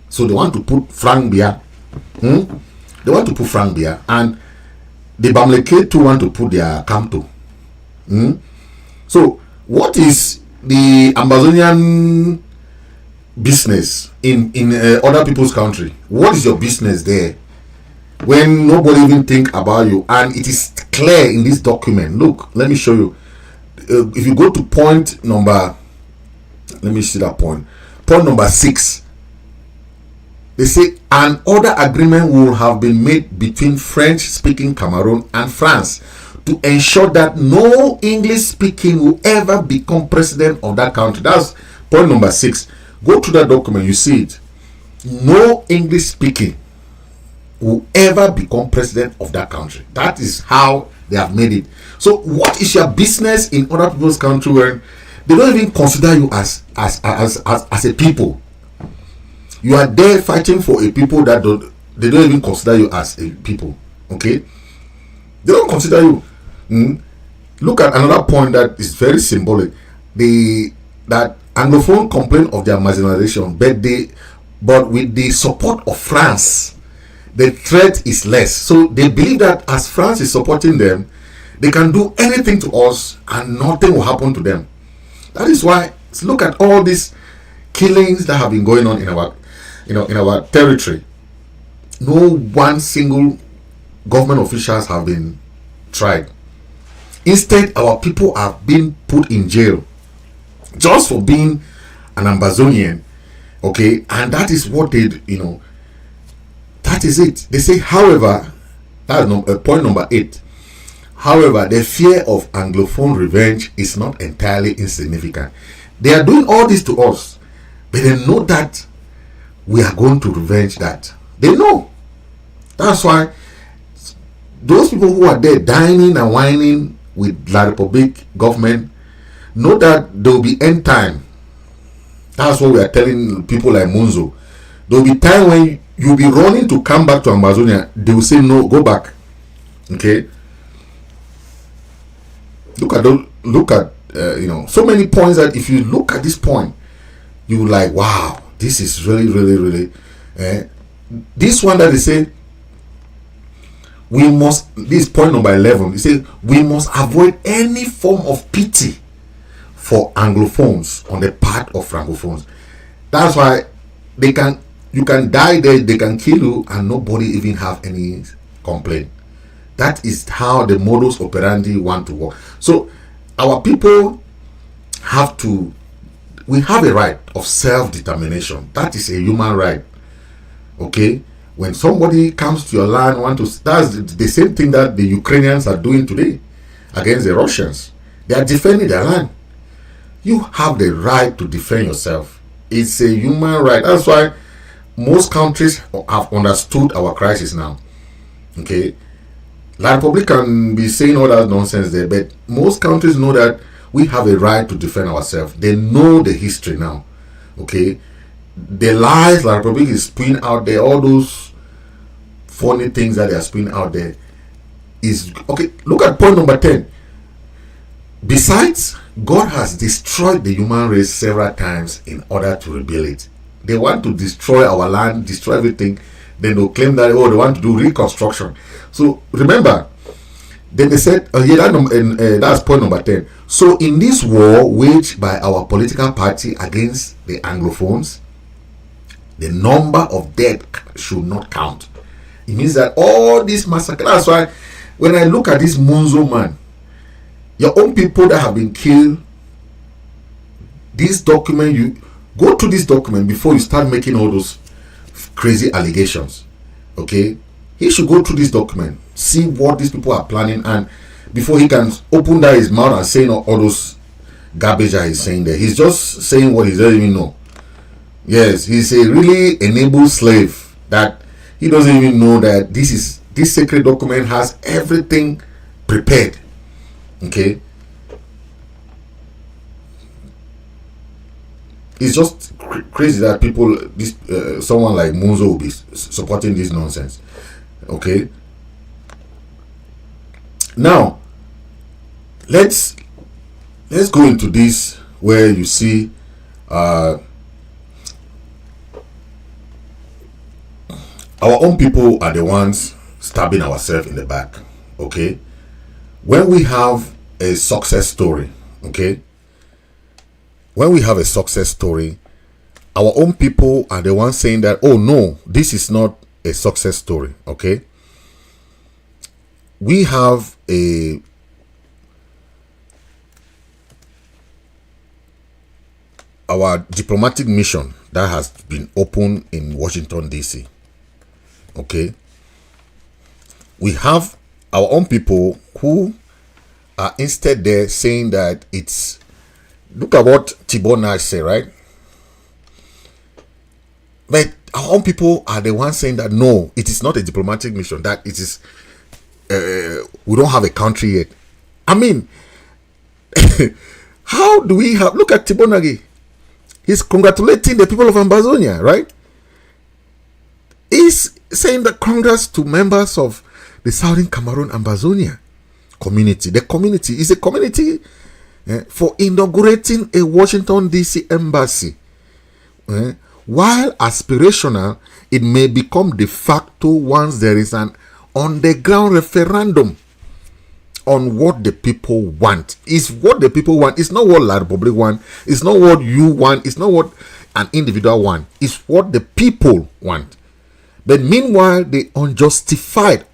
so they want to put Frank Bia. They want to put Frank Bia, and the Bamileke too want to put their Kamto. So what is the Ambazonian business in other people's country? What is your business there when nobody even think about you? And it is clear in this document. Look, let me show you. If you go to point number 6, they say an other agreement will have been made between French-speaking Cameroon and France to ensure that no English-speaking will ever become president of that country. That's point number 6. Go to that document, you see it. No English-speaking will ever become president of that country. That is how they have made it. So what is your business in other people's country when they don't even consider you as a people? You are there fighting for a people that they don't even consider you as a people. Okay, they don't consider you. Look at another point that is very symbolic. That Anglophone complain of their marginalization, but with the support of France, the threat is less. So they believe that as France is supporting them, they can do anything to us and nothing will happen to them. That is why, look at all these killings that have been going on in our territory. No one single government officials have been tried. Instead, our people have been put in jail just for being an Ambazonian. Okay, and that is what that is it. They say, however, that is point number 8. However, the fear of Anglophone revenge is not entirely insignificant. They are doing all this to us, but they know that we are going to revenge that. They know. That's why those people who are there dining and whining with La Republic government know that there will be end time. That's what we are telling people like MUNZU. There will be time when you'll be running to come back to Amazonia. They will say, no, go back. Okay. Look at so many points that if you look at this point, you will like, wow, this is really, really, really. This one that they say, this point number 11, they say we must avoid any form of pity for Anglophones on the part of Francophones. That's why you can die there, they can kill you, and nobody even have any complaint. That is how the modus operandi want to work. So our people we have a right of self-determination. That is a human right. Okay? When somebody comes to your land, that's the same thing that the Ukrainians are doing today against the Russians. They are defending their land. You have the right to defend yourself. It's a human right. That's why most countries have understood our crisis now. Okay? La Republic can be saying all that nonsense there, but most countries know that we have a right to defend ourselves. They know the history now. Okay? The lies La Republic is spewing out there, all those funny things that they are spewing out there is okay. Look at point number 10. Besides, God has destroyed the human race several times in order to rebuild it. They want to destroy our land, destroy everything. Then they'll claim that, oh, they want to do reconstruction. So remember, then they said, that's point number 10. So in this war waged by our political party against the Anglophones, the number of dead should not count. It means that all this massacre, that's why when I look at this MUNZU man, your own people that have been killed, this document, you go to this document before you start making all those crazy allegations. Okay, he should go through this document, see what these people are planning, and before he can open that his mouth and saying all those garbage that he's saying there. He's just saying what he doesn't even know. Yes, he's a really enabled slave that he doesn't even know that this sacred document has everything prepared. Okay, it's just crazy that people, someone like MUNZU will be supporting this nonsense. Okay, now let's go into this where you see our own people are the ones stabbing ourselves in the back. Okay, when we have a success story, okay, when we have a success story, our own people are the ones saying that, oh no, this is not a success story. Okay, we have our diplomatic mission that has been opened in Washington DC. Okay, we have our own people who are instead there saying that it's, look at what Tibor Nagy said, right? But our own people are the ones saying that no, it is not a diplomatic mission, that it is we don't have a country yet. I mean, how do we have, look at Tibor Nagy, he's congratulating the people of Ambazonia, right? He's saying that congrats to members of the Southern Cameroon Ambazonia community. The community is a community for inaugurating a Washington DC embassy. While aspirational, it may become de facto once there is an on-the-ground referendum on what the people want. It's what the people want. It's not what La Republic want. It's not what you want. It's not what an individual want. It's what the people want. But meanwhile, the unjustified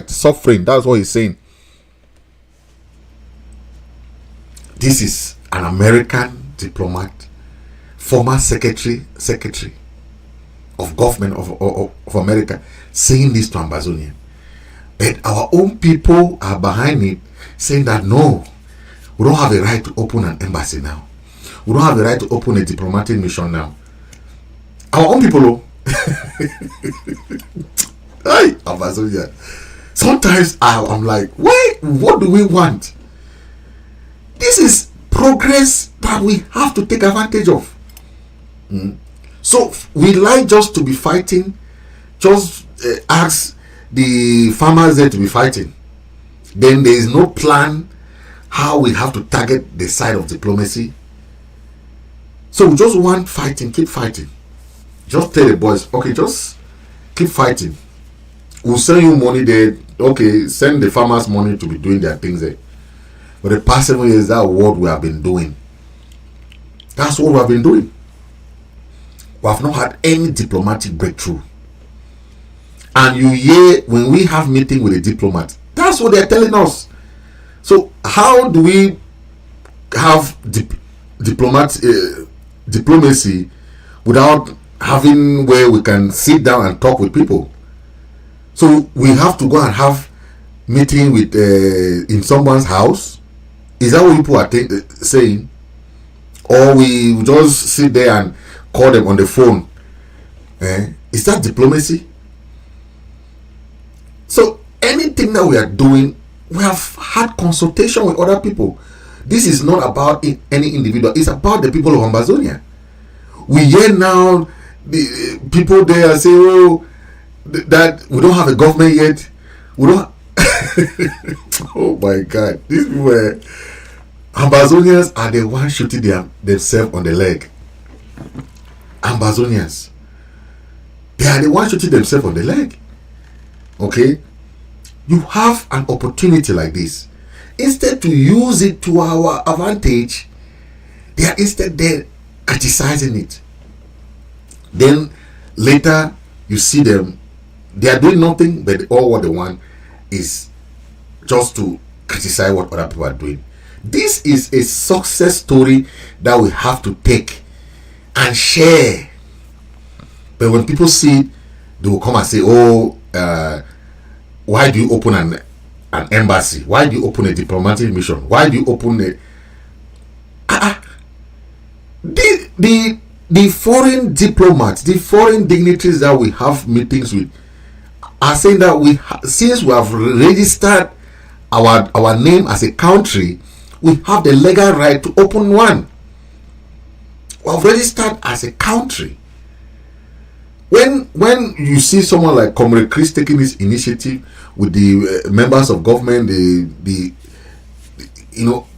suffering, that's what he's saying. This is an American diplomat, former secretary of government of America, saying this to Ambazonian. But our own people are behind it, saying that no, we don't have a right to open an embassy now. We don't have the right to open a diplomatic mission now. Our own people, hey, Ambazonian. Sometimes I'm like, wait, what do we want? This is progress that we have to take advantage of. So we like just to be fighting, just ask the farmers there to be fighting. Then there is no plan how we have to target the side of diplomacy. So we just want fighting, keep fighting. Just tell the boys, okay, just keep fighting. We'll send you money there. Okay, send the farmers money to be doing their things there. But the past 7 years, that's what we have been doing. That's what we have been doing. We have not had any diplomatic breakthrough. And you hear when we have meeting with a diplomat, that's what they're telling us. So how do we have diplomacy without having where we can sit down and talk with people? So we have to go and have meeting with in someone's house. Is that what people are saying? Or we just sit there and call them on the phone? Is that diplomacy? So anything that we are doing, we have had consultation with other people. This is not about any individual. It's about the people of Ambazonia. We hear now the people there say, oh, that we don't have a government yet. We don't. Oh my God, these people. Ambazonians are the ones shooting themselves on the leg. Ambazonians. They are the ones shooting themselves on the leg. Okay? You have an opportunity like this. Instead to use it to our advantage, they are instead there criticizing it. Then later you see them, they are doing nothing, but all what they want is just to criticize what other people are doing. This is a success story that we have to take and share. But when people see it, they will come and say, oh, why do you open an embassy? Why do you open a diplomatic mission? Why do you open a... The foreign diplomats, the foreign dignitaries that we have meetings with are saying that since we have registered our name as a country, we have the legal right to open one. We have registered as a country. When you see someone like Comrade Chris taking this initiative with the members of government, the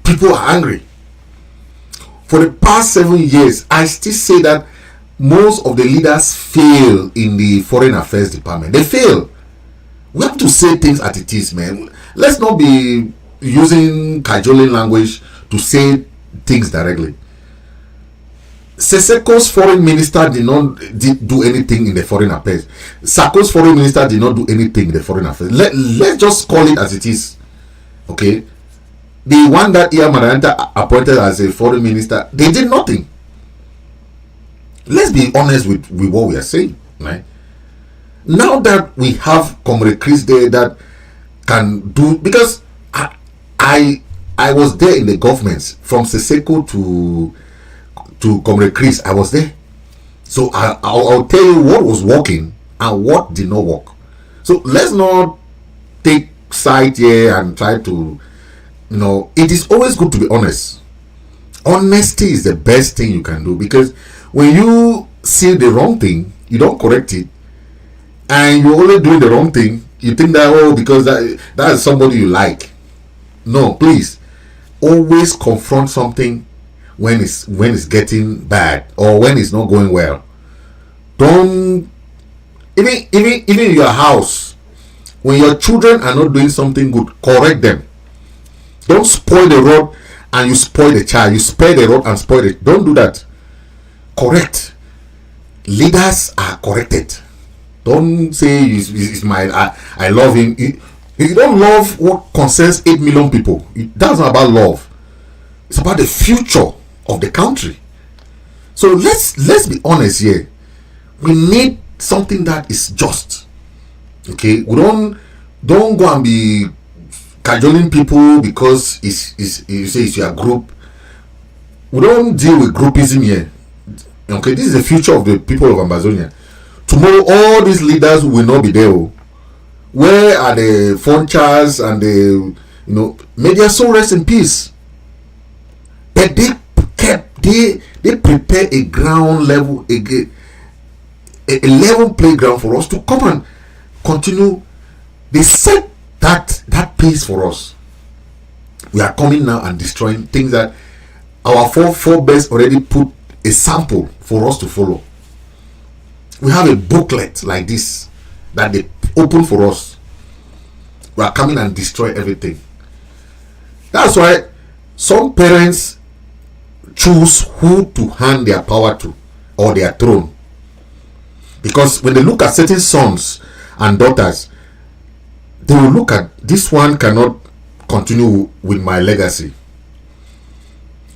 people are angry. For the past 7 years, I still say that most of the leaders fail in the foreign affairs department. They fail. We have to say things as it is, man. Let's not be using cajoling language to say things directly. Seseko's foreign minister did not do anything in the foreign affairs. Sako's foreign minister did not do anything in the foreign affairs. Let's just call it as it is. Okay? The one that Iya Maranta appointed as a foreign minister, they did nothing. Let's be honest with what we are saying, right? Now that we have Comrade Chris there that can do, because I was there in the governments from Seseko to Comrade Chris. I was there, so I'll tell you what was working and what did not work. So let's not take side here and try to, it is always good to be honest. Honesty is the best thing you can do, because when you see the wrong thing, you don't correct it, and you're only doing the wrong thing, you think that, because that is somebody you like. No, please, always confront something when it's getting bad or when it's not going well. Don't even in your house, when your children are not doing something good, correct them. Don't spoil the road and you spoil the child. You spare the road and spoil it. Don't do that. Correct. Leaders are corrected. Don't say it's I love him. You don't love what concerns 8 million people. That's not about love. It's about the future of the country. So let's be honest here. We need something that is just. Okay, we don't go and be cajoling people because you say it's your group. We don't deal with groupism here. Okay, this is the future of the people of Ambazonia. Tomorrow, all these leaders will not be there. Where are the Fonchas and the may their soul rest in peace? But they prepare a ground level, a level playground for us to come and continue. They set that pace for us. We are coming now and destroying things that our forebears already put a sample for us to follow. We have a booklet like this that they open for us. We are coming and destroy everything. That's why some parents choose who to hand their power to or their throne, because when they look at certain sons and daughters, they will look at this one cannot continue with my legacy.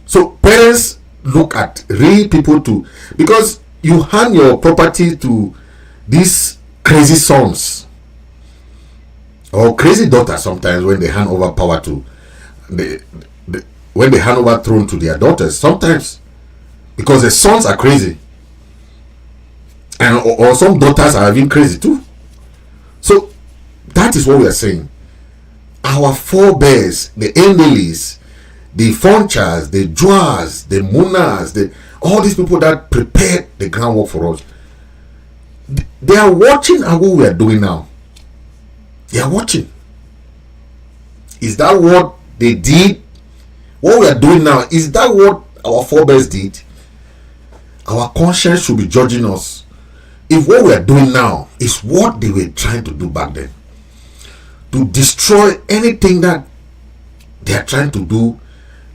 So parents look at real people too, because you hand your property to these crazy sons or crazy daughters. Sometimes when they hand over power to when they hand over throne to their daughters, sometimes because the sons are crazy, and or some daughters are even crazy too. So that is what we are saying. Our forebears, the Endelis, the Fonchas, the Joas, the Munas, all these people that prepared the groundwork for us, they are watching at what we are doing now. They are watching. Is that what they did What we are doing now, is that what our forebears did? Our conscience should be judging us. If what we are doing now is what they were trying to do back then, to destroy anything that they are trying to do,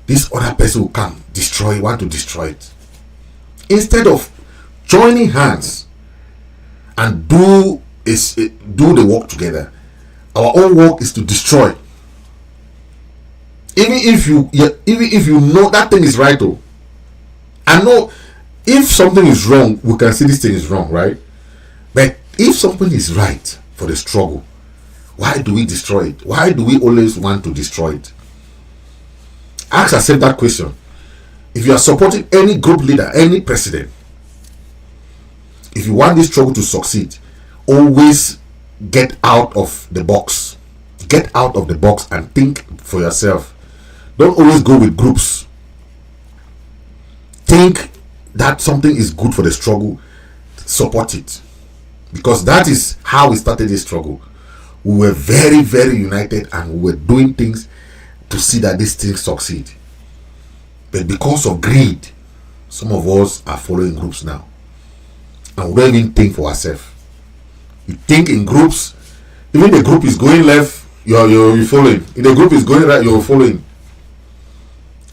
this other person will come, want to destroy it. Instead of joining hands and do the work together, our own work is to destroy. Even if you know that thing is right, though, I know if something is wrong, we can see this thing is wrong, right? But if something is right for the struggle, why do we destroy it? Why do we always want to destroy it? Ask yourself that question. If you are supporting any group leader, any president, if you want this struggle to succeed, always get out of the box. Get out of the box and think for yourself. Don't always go with groups. Think that something is good for the struggle, support it. Because that is how we started this struggle. We were very, very united and we were doing things to see that this thing succeed. But because of greed, some of us are following groups now. And we don't even think for ourselves. You think in groups, even the group is going left, you're following. If the group is going right, you're following.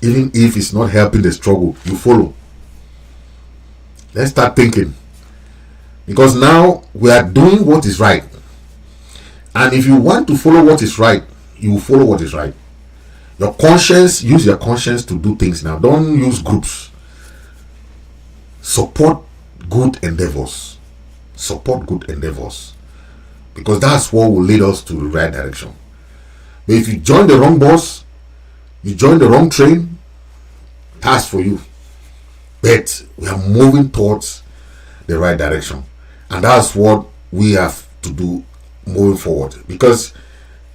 Even if it's not helping the struggle, you follow. Let's start thinking. Because now we are doing what is right. And if you want to follow what is right, you will follow what is right. Your conscience, use your conscience to do things now. Don't use groups. Support good endeavors. Support good endeavors. Because that's what will lead us to the right direction. But if you join the wrong bus, you join the wrong train, that's for you. But we are moving towards the right direction. And that's what we have to do moving forward. Because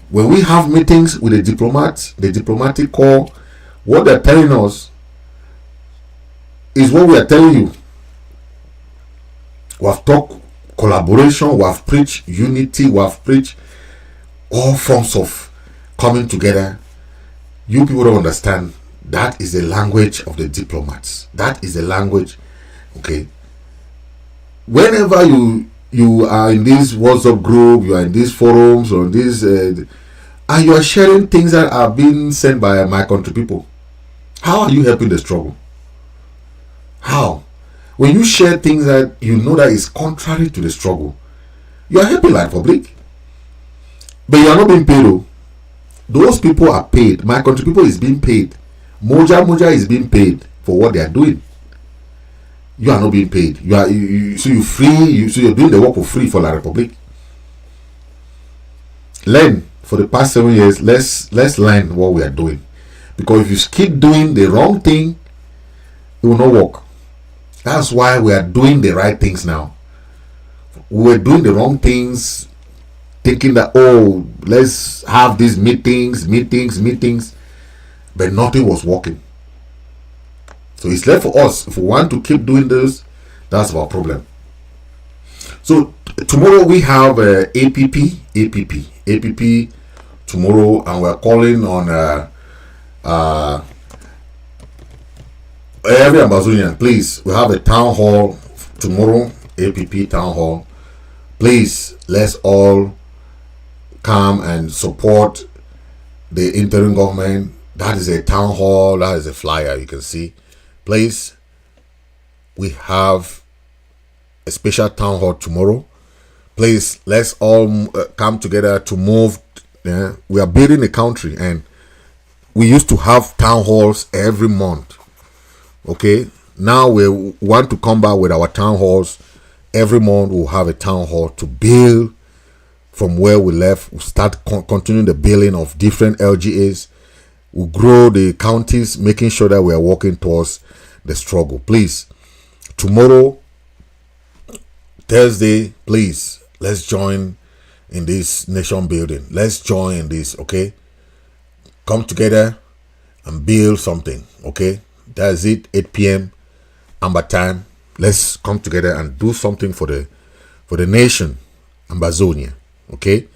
when we have meetings with the diplomats, the diplomatic corps, what they're telling us is what we are telling you. We have talked collaboration, we have preached unity, we have preached all forms of coming together. You people don't understand. That is the language of the diplomats. That is the language. Okay. Whenever you are in this WhatsApp group, you are in these forums or this, and you are sharing things that are being sent by my country people, how are you helping the struggle? How? When you share things that you know that is contrary to the struggle, you are helping like public, but you are not being paid. Though. Those people are paid. My country people is being paid. Moja is being paid for what they are doing. You are not being paid. So you're doing the work for free for La Republic. Learn. For the past 7 years, let's learn what we are doing. Because if you keep doing the wrong thing, it will not work. That's why we are doing the right things now. We were doing the wrong things, thinking that, oh, let's have these meetings, but nothing was working. So it's left for us. If we want to keep doing this, that's our problem. So tomorrow we have APP tomorrow, and we're calling on every Ambazonian. Please, we have a town hall tomorrow, APP town hall. Please, let's all come and support the interim government. That is a town hall. That is a flyer you can see. Please, we have a special town hall tomorrow. Please, let's all come together to move. We are building a country, and we used to have town halls every month. Okay, now we want to come back with our town halls. Every month we'll have a town hall to build from where we left. We'll start continuing the building of different LGAs. We'll grow the counties, making sure that we are working towards the struggle. Please, tomorrow, Thursday, please, let's join in this nation building. Let's join in this, okay? Come together and build something, okay? That's it, 8 p.m. Amber time. Let's come together and do something for the nation, Ambazonian, okay?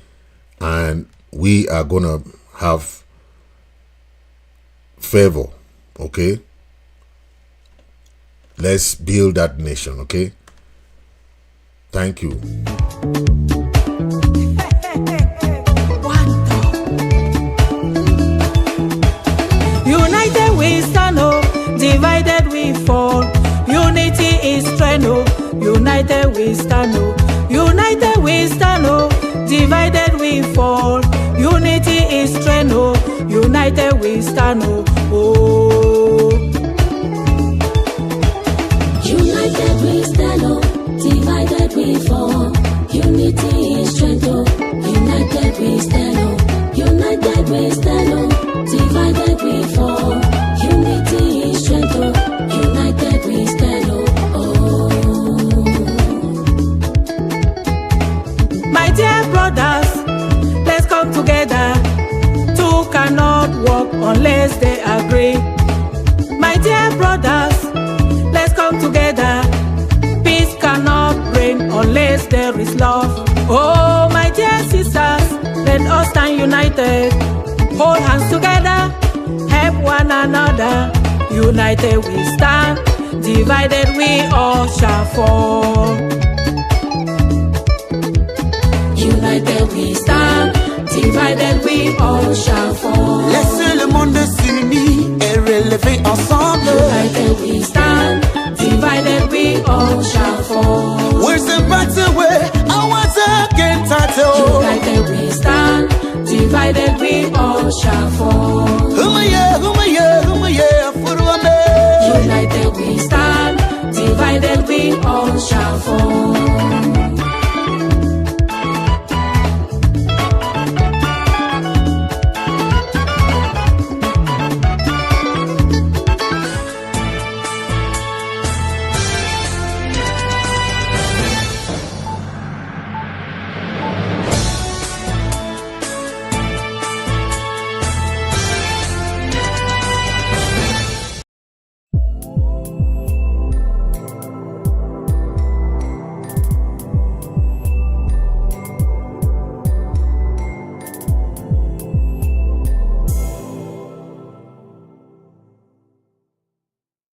And we are gonna have favor, okay? Let's build that nation, okay? Thank you. United we stand, oh, divided we fall. Unity is strength, oh. United we stand, oh. United we stand, oh, divided we fall. Unity is strength, oh. United we stand, oh. United we stand, oh, divided we fall. Unity is strength, oh. United we stand, oh. United we stand, oh, divided we fall. Unity is strength, oh. United we stand, oh. My dear brothers, let's come together. Two cannot walk unless they agree. My dear brothers, let's come together. Peace cannot reign unless there is love. Oh, my dear sisters, let us stand united. Hold hands together, help one another. United we stand, divided we all shall fall. United we stand, divided we all shall fall. Laissez le monde s'unir et relever ensemble. United we stand, divided we all shall fall. Where's the better way? I was against title. United we stand, divided we all shall fall. United we stand, divided we all shall fall.